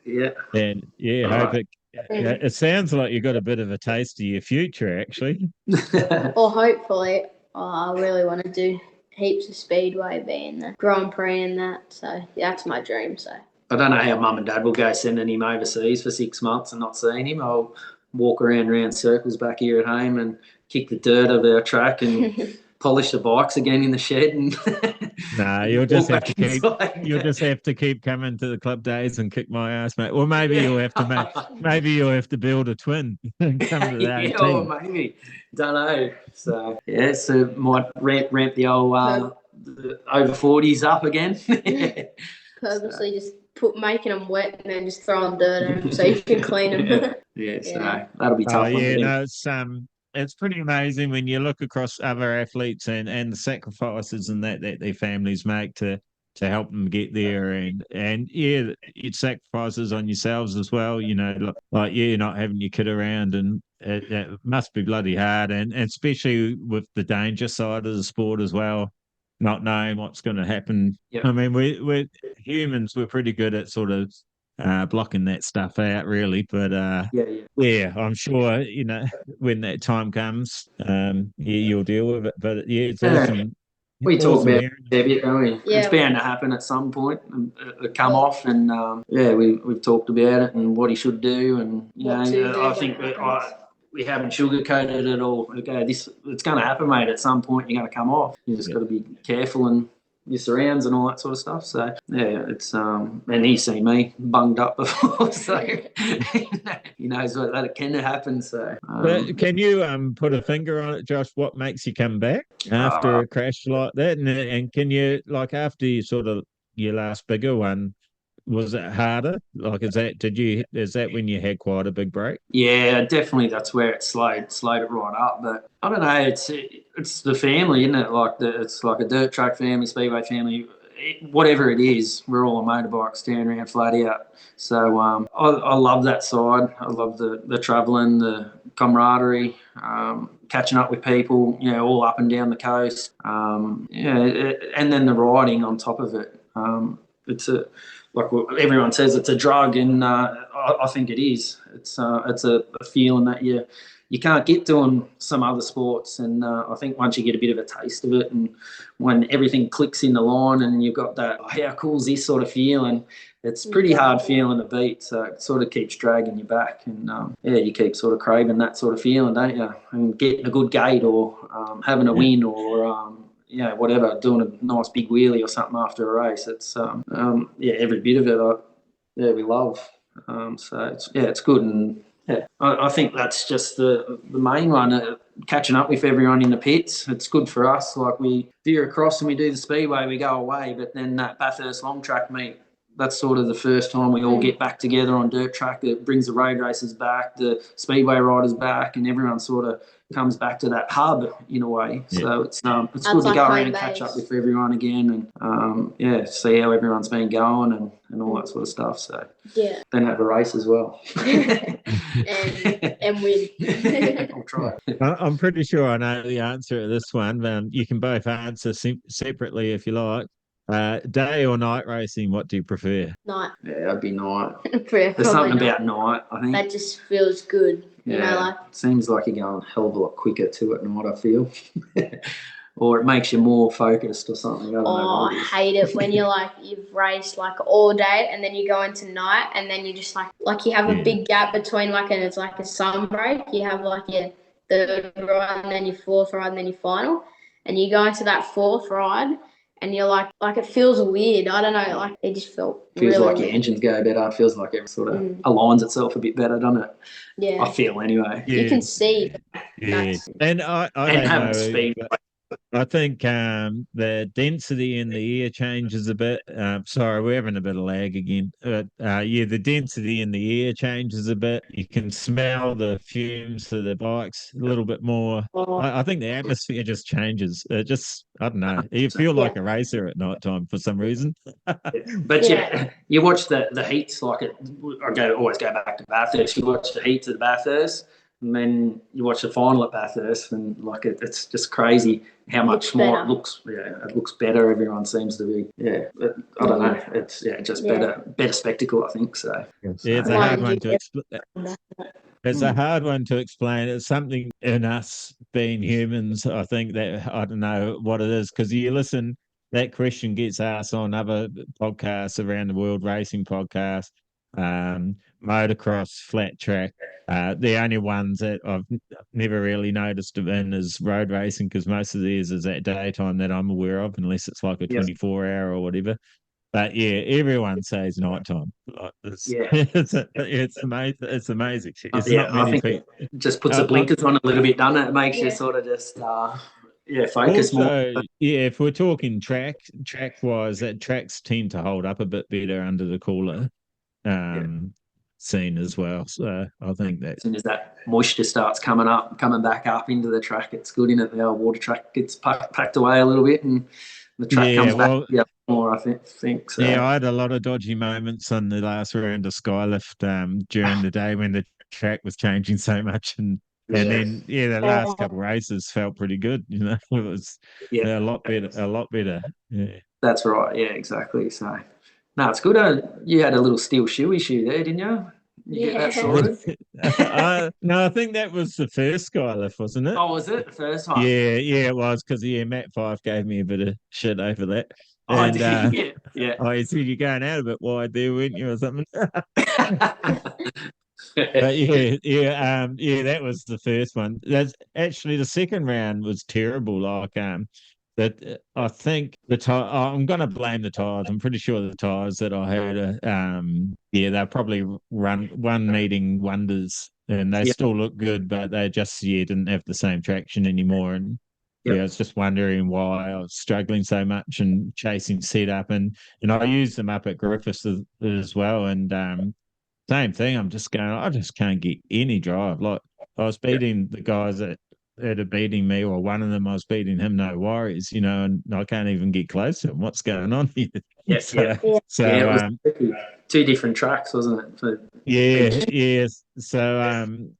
it. It sounds like you got a bit of a taste of your future, actually. Or hopefully, I really want to do heaps of speedway, being the Grand Prix and that. So that's my dream. So I don't know how Mum and Dad will go sending him overseas for 6 months and not seeing him. I'll walk around circles back here at home and kick the dirt of our track and polish the bikes again in the shed and No, you'll just walk have back to keep inside. you'll just have to keep coming to the club days and kick my ass, mate. Or maybe Yeah. you'll have to build a twin and come to the Yeah, 18. or maybe. Don't know. So yeah, so might ramp the old the over 40s up again. Purposely just making them wet and then just throwing dirt in them so you can clean them. Yeah, so Yeah. that'll be tough. Yeah, no, it's pretty amazing when you look across other athletes and the sacrifices and that their families make to help them get there, and yeah, it sacrifices on yourselves as well. You know, like you're not having your kid around, and it must be bloody hard, and especially with the danger side of the sport as well, not knowing what's going to happen. Yep. I mean, we're humans. We're pretty good at sort of blocking that stuff out, really. But yeah, I'm sure when that time comes, you'll deal with it. But yeah, it's awesome. We talk about it a bit, don't we? Yeah. It's bound to happen at some point. Come off, and we've talked about it and what he should do, and I think we haven't sugarcoated it all. Okay, it's going to happen, mate. At some point, you're going to come off. You just got to be careful and your surrounds and all that sort of stuff. So yeah, it's and he's seen me bunged up before, so he knows that can happen. So can you put a finger on it, Josh? What makes you come back after a crash like that? And can you, like, after you sort of your last bigger one, was it harder? Like, is that when you had quite a big break? Yeah, definitely. That's where it slowed it right up. But I don't know. It's the family, isn't it? Like it's like a dirt track family, speedway family. Whatever it is, we're all on motorbikes, tearing around flat out. So I love that side. I love the travelling, the camaraderie, catching up with people, all up and down the coast. And then the riding on top of it. It's like everyone says, it's a drug, and I think it is. It's a feeling that you can't get doing some other sports, and I think once you get a bit of a taste of it, and when everything clicks in the line, and you've got that how cool is this sort of feeling, it's pretty hard feeling to beat. So it sort of keeps dragging you back, and you keep sort of craving that sort of feeling, don't you? And getting a good gate, or having a win, or whatever, doing a nice big wheelie or something after a race. It's every bit of it we love. So it's good, and I think that's just the main one. Catching up with everyone in the pits, it's good for us. Like, we veer across and we do the speedway, we go away, but then that Bathurst long track meet, that's sort of the first time we all get back together on dirt track. It brings the road racers back, the speedway riders back, and everyone sort of comes back to that hub in a way. Yeah. So it's good to go around and catch up with everyone again, and see how everyone's been going and all that sort of stuff. So then have a race as well and win. I'll try. I'm pretty sure I know the answer to this one. You can both answer separately if you like. Day or night racing, what do you prefer? Night. Yeah, it'd be night. There's something about night, I think. That just feels good. It seems like you're going a hell of a lot quicker too at night, I feel. Or it makes you more focused or something. I don't know. I hate it when you've raced all day, and then you go into night, and then you just like you have a big gap between and it's like a sun break. You have your third ride, and then your fourth ride, and then your final, and you go into that fourth ride, and you're like it feels weird. I don't know, it just feels really like weird. Your engines go better. It feels like it sort of aligns itself a bit better, doesn't it? Yeah. I feel anyway. You can see. Yeah. And I don't know. Speed. I think the density in the air changes a bit. Sorry, we're having a bit of lag again. But the density in the air changes a bit. You can smell the fumes of the bikes a little bit more. I think the atmosphere just changes. I don't know. You feel like a racer at night time for some reason. But you watch the heats. Always go back to Bathurst. You watch the heats of the Bathurst, and then you watch the final at Bathurst, and it's just crazy how much more it looks. Yeah, it looks better. Everyone seems to be. Yeah, I don't know. It's just better spectacle, I think. So it's a hard one to explain. It's a hard one to explain. It's something in us being humans. I think that I don't know what it is, because you listen. That question gets asked on other podcasts around the world, racing podcasts. motocross, flat track. The only ones that I've never really noticed them in is road racing, because most of theirs is at daytime that I'm aware of, unless it's like a 24-hour or whatever. But yeah, everyone says nighttime. Like it's amazing. It's amazing. It's not I many think people. it just puts the blinkers on a little bit, doesn't it? It makes you sort of just focus more. Also, yeah, if we're talking track wise, that tracks tend to hold up a bit better under the cooler scene as well. So I think that As soon as that moisture starts coming back up into the track, it's good in it. The old water track gets packed away a little bit, and the track comes back more. I think so. Yeah, I had a lot of dodgy moments on the last round of Skylift during the day when the track was changing so much, and then the last couple of races felt pretty good. It was a lot better. Yeah, that's right. Yeah, exactly. So no, it's good. You had a little steel shoe issue there, didn't you? You get that sorted? No, I think that was the first Skylift, wasn't it? Oh, was it the first one? Yeah, it was, because Matt Fife gave me a bit of shit over that. And he said you're going out a bit wide there, weren't you, or something? But that was the first one. That's actually the second round was terrible. Like that, I think the tire. I'm going to blame the tires. I'm pretty sure the tires that I heard. They're probably one needing wonders, and they still look good, but they just didn't have the same traction anymore. And I was just wondering why I was struggling so much and chasing setup, and I used them up at Griffiths as well, and same thing. I'm just going, I just can't get any drive. Like, I was beating the guys that are beating me, or one of them, I was beating him, no worries, and I can't even get close to him. What's going on here? It was two different tracks, wasn't it? So I'm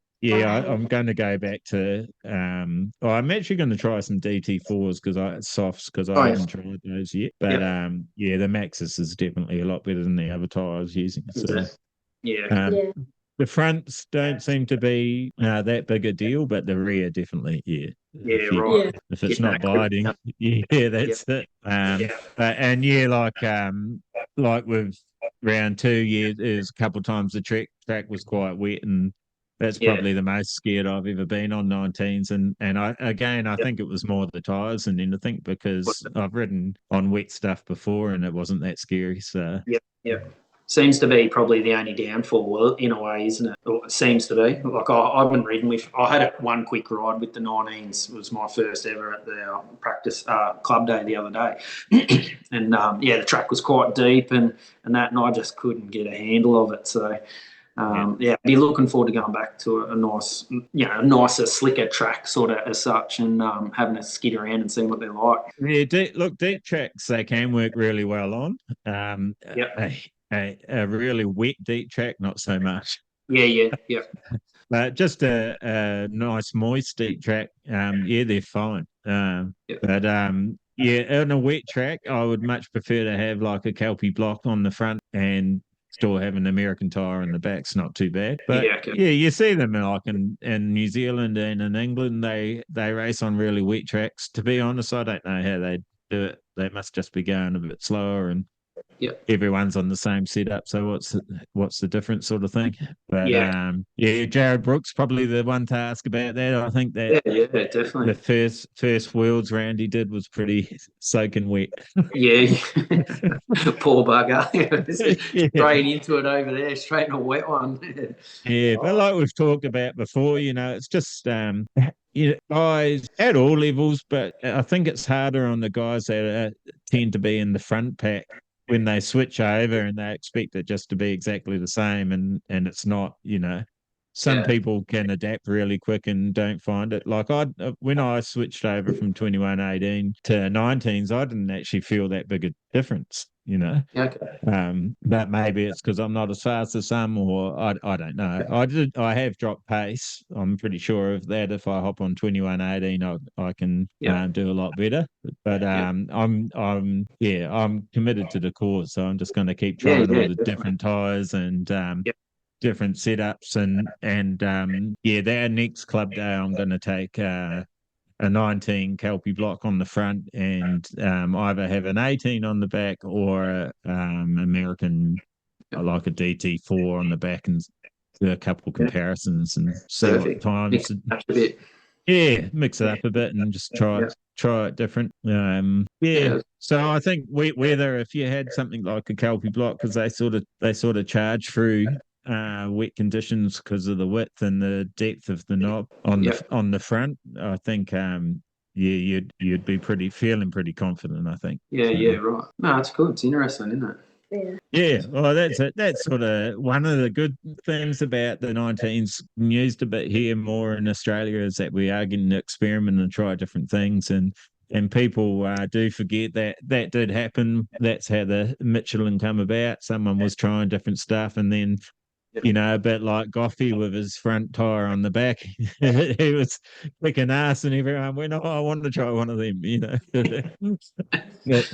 going to go back to I'm actually going to try some DT4s softs, because I haven't tried those yet. But the Maxxis is definitely a lot better than the other tire I was using. So the fronts don't seem to be that big a deal, but the rear definitely, if it's not biting, that's it. Like with round two, there's a couple of times the track was quite wet, and that's probably the most scared I've ever been on 19s. And I think it was more the tires than anything, because I've ridden on wet stuff before and it wasn't that scary. So seems to be probably the only downfall in a way, isn't it? Or it seems to be. Like I haven't ridden with. I had one quick ride with the 19s. It was my first ever at the practice club day the other day, and the track was quite deep and I just couldn't get a handle of it. So. Be looking forward to going back to a nice, a nicer, slicker track sort of as such, and having a skid around and seeing what they're like. Yeah, deep tracks they can work really well on. A really wet deep track, not so much. Yeah. But just a nice moist deep track, they're fine. But in a wet track, I would much prefer to have like a Kelpie block on the front and still have an American tire in the back's not too bad. But you see them like in New Zealand and in England, they race on really wet tracks. To be honest, I don't know how they do it. They must just be going a bit slower, and everyone's on the same setup. So what's the difference, sort of thing? But Jared Brooks probably the one to ask about that. I think that definitely the first Worlds round he did was pretty soaking wet. Poor bugger. Straight into it over there, straight in a wet one. But like we've talked about before, it's just guys at all levels, but I think it's harder on the guys that tend to be in the front pack when they switch over and they expect it just to be exactly the same, and it's not. Some people can adapt really quick and don't find it. Like when I switched over from 2118 to 19s, I didn't actually feel that big a difference. But maybe it's because I'm not as fast as some, or I don't know. I have dropped pace. I'm pretty sure of that. If I hop on 2118, I can do a lot better. But I'm committed to the cause, so I'm just going to keep trying all the different tires and different setups, and that next club day I'm going to take a 19 Kelpie block on the front, and either have an 18 on the back or American like a DT4 on the back and do a couple of comparisons and see what times. Mix it up a bit. Yeah, mix it up a bit and just try it different. So I think whether if you had something like a Kelpie block, because they sort of charge through wet conditions because of the width and the depth of the knob on the front, I think you'd be feeling pretty confident, I think. Yeah, right. No, it's good. It's interesting, isn't it? Yeah, well, that's sort of one of the good things about the 19s, used a bit here more in Australia, is that we are getting to experiment and try different things, and people do forget that did happen. That's how the Michelin come about. Someone was trying different stuff, and then a bit like Goffey with his front tire on the back. He was kicking ass and everyone went, I want to try one of them,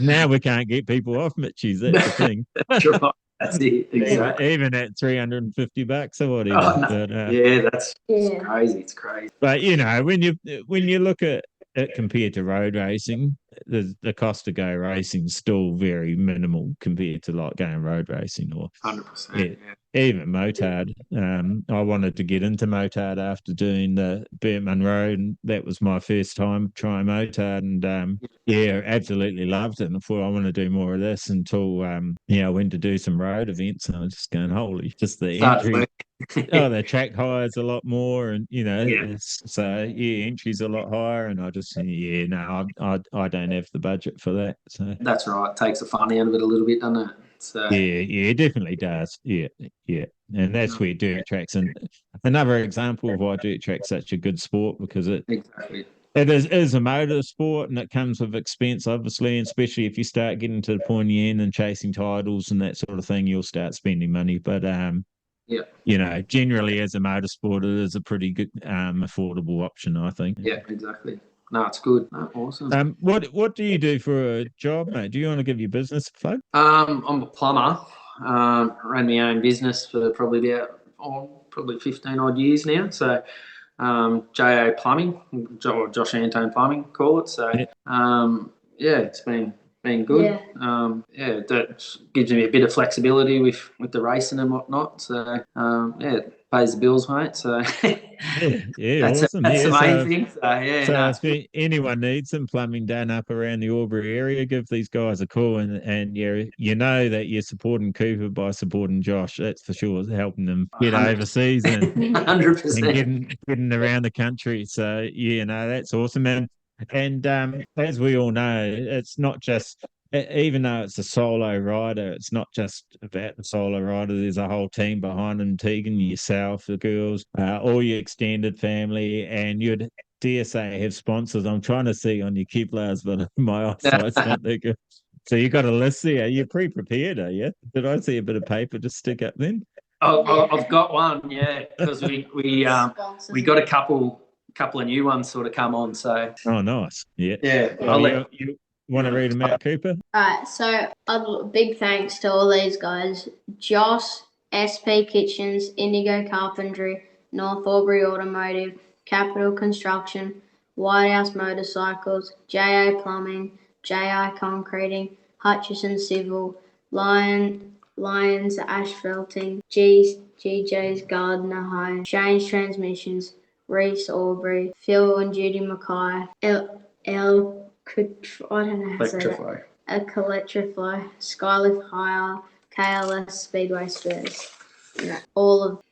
Now we can't get people off Mitchies, that's the thing. That's right. That's it, exactly. Even at $350 or whatever. Oh, no. But, it's crazy. It's crazy. But, when you look at it compared to road racing, the cost to go racing is still very minimal compared to like going road racing or 100%. Even motard. I wanted to get into motard after doing the Burt Munro, and that was my first time trying motard, and absolutely loved it. And I thought I want to do more of this until I went to do some road events, and I was just going, holy, just the entry. The track hire is a lot more, and entry's a lot higher, and I just I don't have the budget for that. So that's right. It takes the fun out of it a little bit, doesn't it? So it definitely does. Yeah, and that's where dirt tracks, and another example of why dirt track's such a good sport, because it is a motor sport, and it comes with expense, obviously, and especially if you start getting to the pointy end and chasing titles and that sort of thing, you'll start spending money. But generally as a motorsport, it is a pretty good affordable option, I think. Yeah, exactly. No, it's good. No, awesome. What do you do for a job, mate? Do you want to give your business a plug? I'm a plumber. Ran my own business for probably about 15 odd years now. So JO Plumbing, or Josh Antone Plumbing, call it. So it's been good. That gives me a bit of flexibility with the racing and whatnot. So it pays the bills, mate. So that's awesome. That's the main thing. So if anyone needs some plumbing done up around the Albury area, give these guys a call, and you know that you're supporting Cooper by supporting Josh. That's for sure, helping them get overseas and 100% and getting around the country. So that's awesome, man. And as we all know, it's not just, even though it's a solo rider, it's not just about the solo rider. There's a whole team behind them, Tegan, yourself, the girls, all your extended family, and you'd dare say have sponsors. I'm trying to see on your Keplars, but my eyesight's not that good. So you got a list there. You're pre-prepared, are you? Did I see a bit of paper to stick up then? I've got one, because we got a couple of new ones sort of come on. So nice. You want to read them out, Cooper? Alright, so a big thanks to all these guys: Josh, SP Kitchens, Indigo Carpentry, North Albury Automotive, Capital Construction, White House Motorcycles, JA Plumbing, JI Concreting, Hutchison Civil, Lions Asphalting, GJ's Gardner Home, Shane's Transmissions, Reese Aubrey, Phil and Judy Mackay, Electrify, Skylift Hire, KLS Speedway Spurs.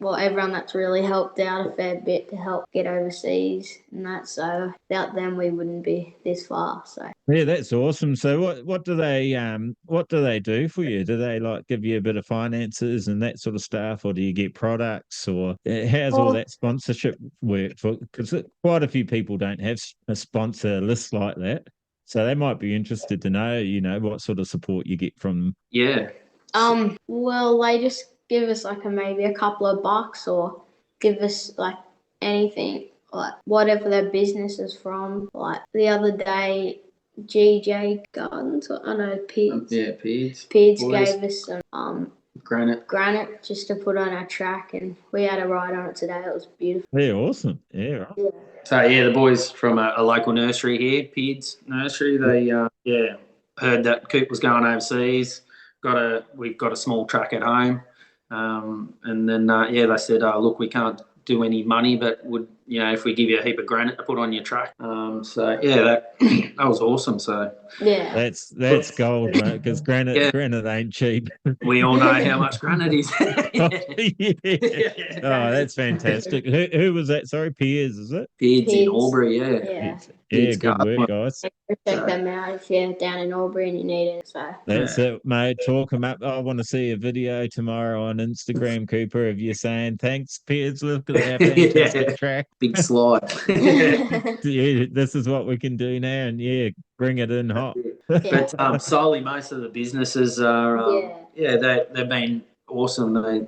Everyone that's really helped out a fair bit to help get overseas and that. So without them, we wouldn't be this far. So that's awesome. So what do they do for you? Do they like give you a bit of finances and that sort of stuff, or do you get products, or how's all that sponsorship work? Because quite a few people don't have a sponsor list like that, so they might be interested to know, what sort of support you get from them. Yeah. Well, they just give us maybe a couple of bucks, or give us anything, whatever their business is from. Like the other day, GJ Gardens, Pids. Pids gave us some granite just to put on our track, and we had a ride on it today. It was beautiful. Yeah, awesome. Yeah, right. Yeah. So the boys from a local nursery here, Pids Nursery, they heard that Coop was going overseas. We've got a small track at home. And then they said, look, we can't do any money, but would if we give you a heap of granite to put on your track. So that that was awesome. So Yeah. That's gold, mate, because granite ain't cheap. We all know how much granite is. Yeah. Oh, that's fantastic. Who was that? Sorry, Piers, is it? Piers in Piers. Albury, Yeah. Yeah, good work, guys. Check them out if you're down in Albury and you need it. So That's it, mate. Talk them up. I want to see a video tomorrow on Instagram, Cooper, of you saying, thanks, Piers. Look at our fantastic track. Big slide. Yeah, this is what we can do now. And bring it in hot. But solely, most of the businesses are, they've been awesome. They,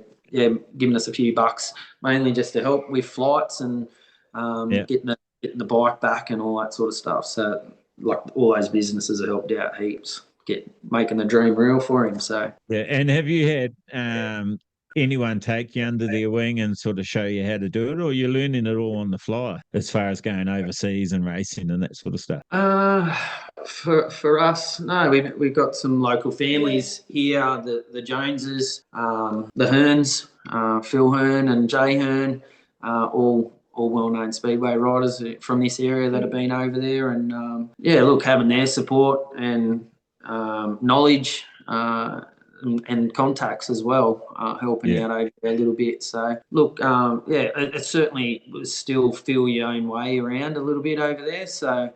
giving us a few bucks, mainly just to help with flights and getting the bike back and all that sort of stuff. So, like, all those businesses have helped out heaps, making the dream real for him. So yeah, and have you had anyone take you under their wing and sort of show you how to do it, or you're learning it all on the fly as far as going overseas and racing and that sort of stuff? For us, no, we've got some local families here, the Joneses, the Hearns, Phil Hearn and Jay Hearn, all well-known speedway riders from this area that have been over there, and look, having their support and knowledge and contacts as well, helping out over there a little bit. So look, it certainly still feel your own way around a little bit over there. So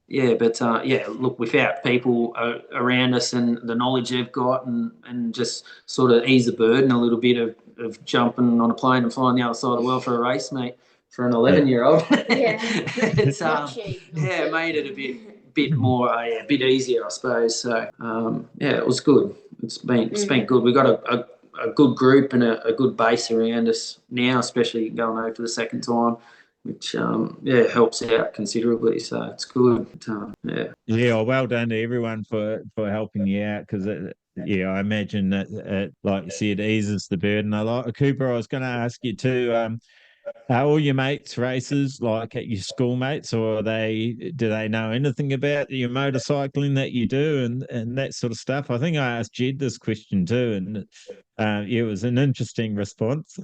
look, without people around us and the knowledge they've got, and just sort of ease the burden a little bit of jumping on a plane and flying the other side of the world for a race, mate, for an 11-year-old. It's it made it a bit more, a bit easier, I suppose. So it was good. It's been good. We've got a good group and a good base around us now, especially going over for the second time, which helps out considerably. So it's good. Well, well done to everyone for helping you out, because I imagine that like you said, eases the burden a lot. Cooper, I was going to ask you too, are all your mates races, like at your schoolmates, or do they know anything about your motorcycling that you do and that sort of stuff? I think I asked Jed this question too, and it was an interesting response.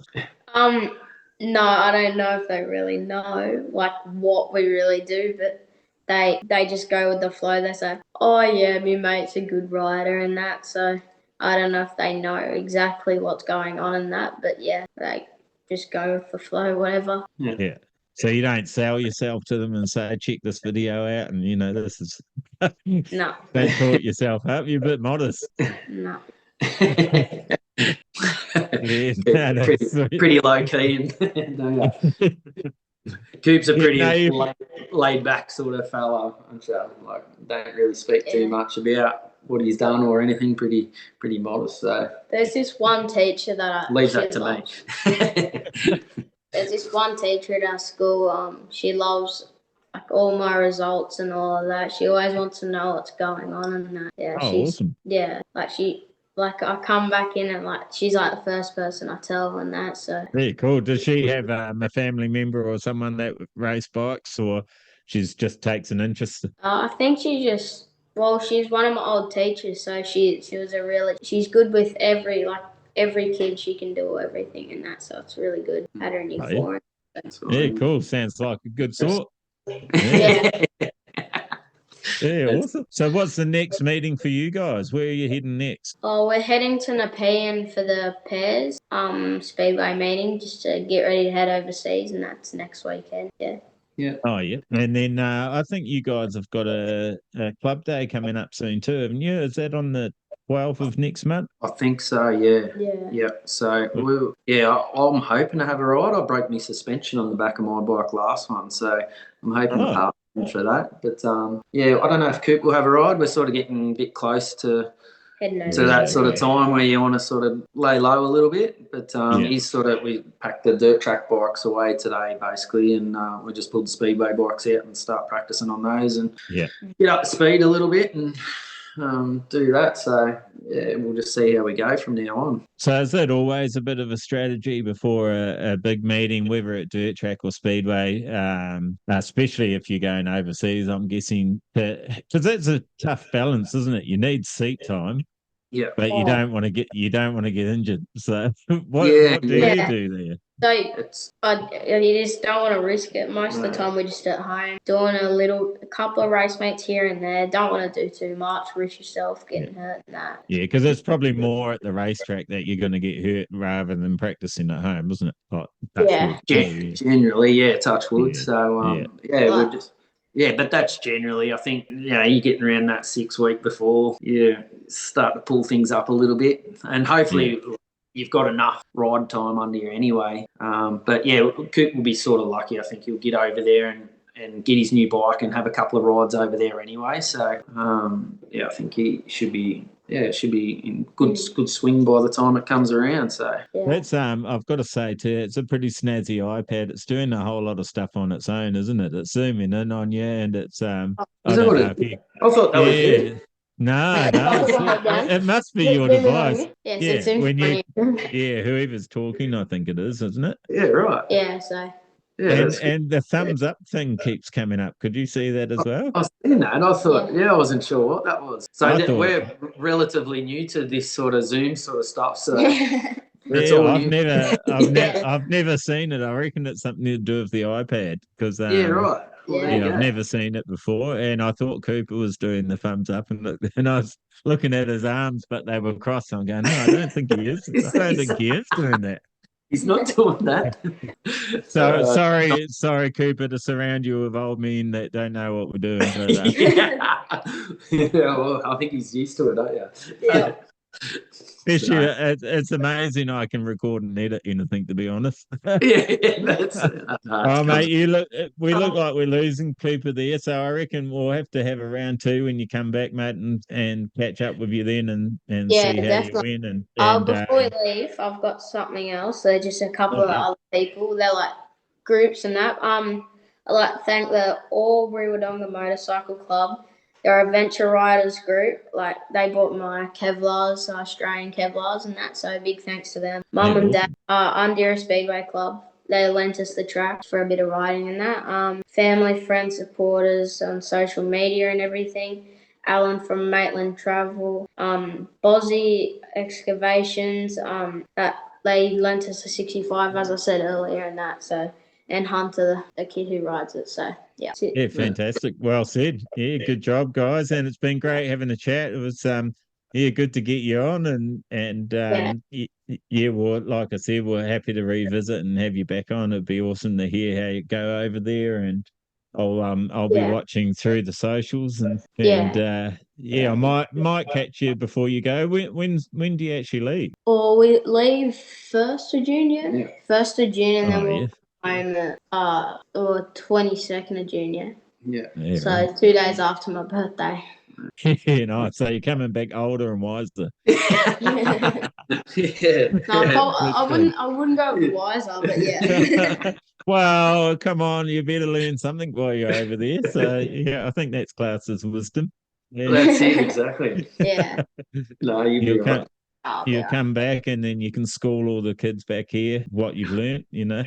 No, I don't know if they really know like what we really do, but they just go with the flow. They say, "Oh yeah, my mate's a good rider," and that. So I don't know if they know exactly what's going on in that, but they just go with the flow, whatever. Yeah. So you don't sell yourself to them and say, "Check this video out," and this is no. Don't talk yourself up. You're a bit modest. No. Pretty low key, and Coop's a pretty laid back sort of fella, and so don't really speak too much about what he's done or anything. Pretty modest. So there's this one teacher that leave that to me. There's this one teacher at our school. She loves like all my results and all of that. She always wants to know what's going on and that. Yeah, awesome. Yeah, I come back in and she's like the first person I tell and that. So yeah, cool. Does she have a family member or someone that race bikes, or she's just takes an interest? I think she's one of my old teachers, so she's good with every kid. She can do everything and that, so it's really good. Had her in year 4. Yeah, cool. Sounds like a good sort. Yeah. Yeah, awesome. So what's the next meeting for you guys? Where are you heading next? Oh, we're heading to Nepean for the pairs speedway meeting, just to get ready to head overseas, and that's next weekend. Yeah. Oh, yeah. And then I think you guys have got a club day coming up soon too, haven't you? Is that on the 12th of next month? I think so, yeah. So, I'm hoping to have a ride. I broke my suspension on the back of my bike last one, so I'm hoping to pass for that. But, I don't know if Coop will have a ride. We're sort of getting a bit close to that sort of time where you want to sort of lay low a little bit. But we packed the dirt track bikes away today basically, and we just pulled the speedway bikes out and start practicing on those and get up to speed a little bit and do that. So we'll just see how we go from now on. So is that always a bit of a strategy before a big meeting, whether at dirt track or speedway, especially if you're going overseas, I'm guessing, because that's a tough balance, isn't it? You need seat time, Yeah. but you don't want to get injured. So what Yeah, do yeah. you Yeah. do there? So It's you just don't want to risk it. Most of the time, we're just at home doing a couple of race mates here and there. Don't want to do too much, risk yourself getting hurt and that. Yeah, because it's probably more at the racetrack that you're going to get hurt rather than practicing at home, isn't it? Like touch Yeah. wood. Yeah, generally, yeah, touch wood. yeah, So, yeah. yeah, we're Like, just, yeah, but that's generally, I think, you're getting around that 6 week before you start to pull things up a little bit. And hopefully you've got enough ride time under you anyway. But yeah, Coop will be sort of lucky. I think he'll get over there and get his new bike and have a couple of rides over there anyway. So, yeah, I think he should be. Yeah, it should be in good swing by the time it comes around. So yeah. That's I've got to say too, it's a pretty snazzy iPad. It's doing a whole lot of stuff on its own, isn't it? It's zooming in on you, and it's I is that don't what know it? if you, I thought that was it. yeah, no, it must be your device. Yes, Yeah, it's in when you, front of you. yeah, whoever's talking, I think it is, isn't it? Yeah, right. Yeah, so Yeah, And that's good. and the thumbs up thing keeps coming up. Could you see that as well? I was seeing that, and I thought, I wasn't sure what that was. So I thought- we're relatively new to this sort of Zoom sort of stuff. So it's Yeah, all I've new. never seen it. I reckon it's something to do with the iPad because Yeah, right. Well, there you I've go. never seen it before, and I thought Cooper was doing the thumbs up, and I was looking at his arms, but they were crossed. I'm going, no, I don't think he is. I don't think he is doing that. He's not doing that. So sorry, Cooper, to surround you with old men that don't know what we're doing. But, yeah, well, I think he's used to it, don't you? yeah. especially, it's amazing I can record and edit anything, to be honest. Yeah, that's it. Oh, mate, we look like we're losing Cooper there, so I reckon we'll have to have a round two when you come back, mate, and catch up with you then and Yeah, see how definitely. you win. And Before we leave, I've got something else. So just a couple of yeah. other people. They're like groups and that. I'd like to thank the All Riwadonga Motorcycle Club. They're a adventure riders group. Like they bought my Kevlars, Australian Kevlars and that. So big thanks to them. Mum and Dad, Undera Speedway Club. They lent us the track for a bit of riding and that. Family, friends, supporters on social media and everything. Alan from Maitland Travel, Bozzy Excavations, that they lent us a 65, as I said earlier, and that. So, and Hunter, the kid who rides it. So, yeah. Yeah, fantastic. Well said. Yeah, good job, guys. And it's been great having a chat. It was good to get you on and yeah, well, like I said, we're happy to revisit and have you back on. It'd be awesome to hear how you go over there, and I'll be watching through the socials and I might catch you before you go. When do you actually leave? Or we leave 1st of June, yeah? 1st of June, and then we'll home or 22nd of June, yeah? Yeah. So right. 2 days after my birthday. Yeah, nice. So you're coming back older and wiser. Yeah. No, I wouldn't go with wiser, but yeah. Well, come on, you better learn something while you're over there. So yeah, I think that's classed as wisdom. Yeah. That's it, exactly. Yeah. No, you'll be right. You come back and then you can school all the kids back here what you've learned,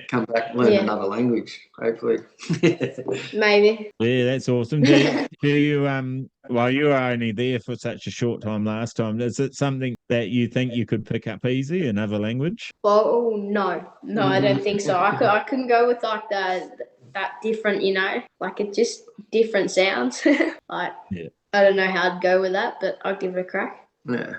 Come back and learn another language, hopefully. Maybe. Yeah, that's awesome. Do you well, you were only there for such a short time last time. Is it something that you think you could pick up easy, another language? Well, no, I don't think so. I couldn't go with like that different, like it's just different sounds. Like I don't know how I'd go with that, but I'll give it a crack. Yeah.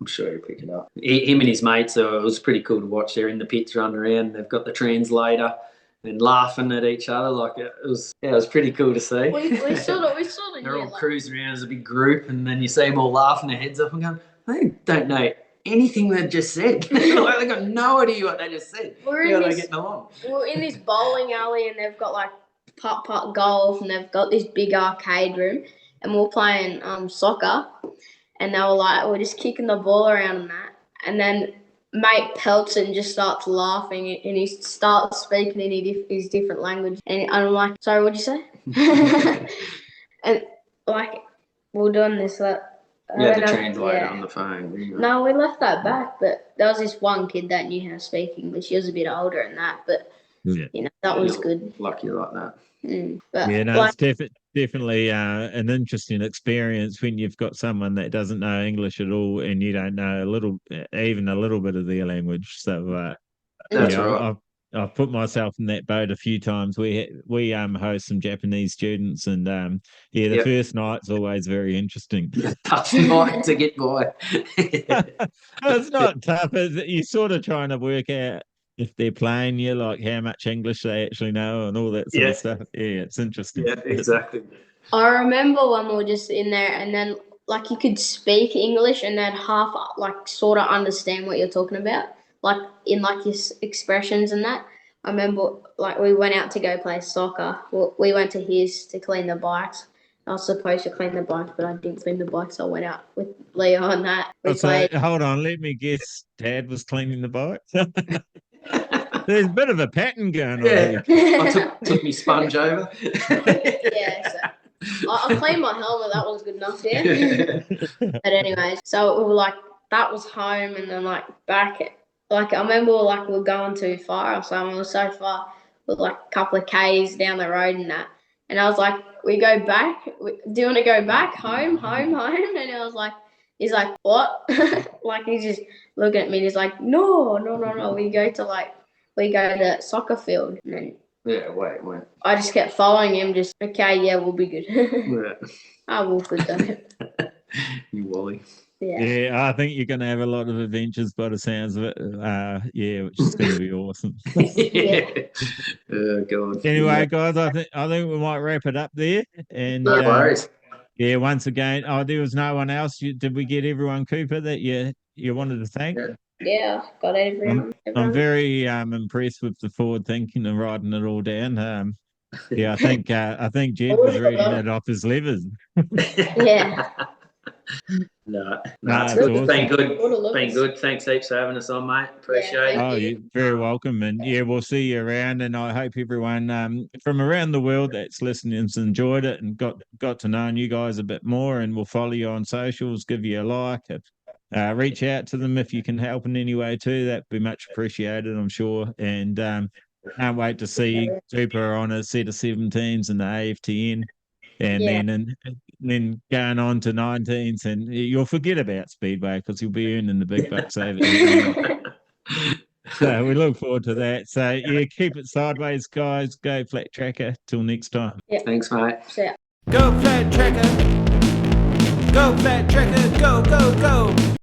I'm sure he'll pick it up. Him and his mates, it was pretty cool to watch. They're in the pits running around. They've got the translator and laughing at each other. Like it was pretty cool to see. We sort of They're all cruising around as a big group, and then you see them all laughing their heads off and going, they don't know anything they've just said. Like, they got no idea what they just said. They're getting along. We're in this bowling alley, and they've got like putt golf, and they've got this big arcade room, and we're playing soccer. And they were like, we're just kicking the ball around and that. And then mate pelts it and just starts laughing and he starts speaking in his different language. And I'm like, sorry, what'd you say? And like, we're doing this. Like, you had the translator on the phone. No, we left that back. But there was this one kid that knew how to speak English. He was a bit older and that. But Yeah. That was good. Lucky like that. But Yeah, no, it's definitely an interesting experience when you've got someone that doesn't know English at all and you don't know even a little bit of their language. So, That's yeah, right. I've put myself in that boat a few times. We host some Japanese students, and the first night's always very interesting. Tough night to get by. It's not tough. You're sort of trying to work out if they're playing you, like how much English they actually know and all that sort of stuff. Yeah, it's interesting. Yeah, exactly. I remember when we were just in there, and then like you could speak English, and then half like sort of understand what you're talking about, like in like your expressions and that. I remember like we went out to go play soccer. We went to his to clean the bikes. I was supposed to clean the bikes, but I didn't clean the bikes. So I went out with Leo on that. So hold on, let me guess. Dad was cleaning the bike. There's a bit of a pattern going on here. I took me sponge over. Yeah, so I cleaned my helmet. That was good enough, yeah. But anyways, so we were like, that was home, and then like back, like I remember like we were going too far or something. We were so far, with like a couple of Ks down the road and that. And I was like, we go back. Do you want to go back home? And I was like, he's like, what? Like he's just looking at me. And he's like, no. We go to soccer field, and then wait. I just kept following him. Just okay, yeah, we'll be good. Yeah. I will good though. You Wally. Yeah, I think you're going to have a lot of adventures by the sounds of it. Which is going to be awesome. Oh God. Anyway, guys, I think we might wrap it up there. And no worries. Yeah, once again, there was no one else. Did we get everyone, Cooper, that you wanted to thank? Yeah, got everyone. I'm very impressed with the forward thinking and writing it all down. I think Jed was reading it off his levers. Yeah. No, it's good. awesome. Been good. Thanks heaps for having us on, mate. Appreciate it. Oh, you're very welcome. And yeah, we'll see you around. And I hope everyone from around the world that's listening has enjoyed it and got to know you guys a bit more. And we'll follow you on socials, give you a like. Reach out to them if you can help in any way too. That'd be much appreciated, I'm sure. And can't wait to see Cooper on a set of 17s in the AFTN. And then going on to 19s, and you'll forget about Speedway because you'll be earning the big bucks over there. So we look forward to that. So yeah, keep it sideways, guys. Go Flat Tracker. Till next time. Yeah. Thanks, mate. Yeah. Go Flat Tracker. Go Flat Tracker. Go, go, go.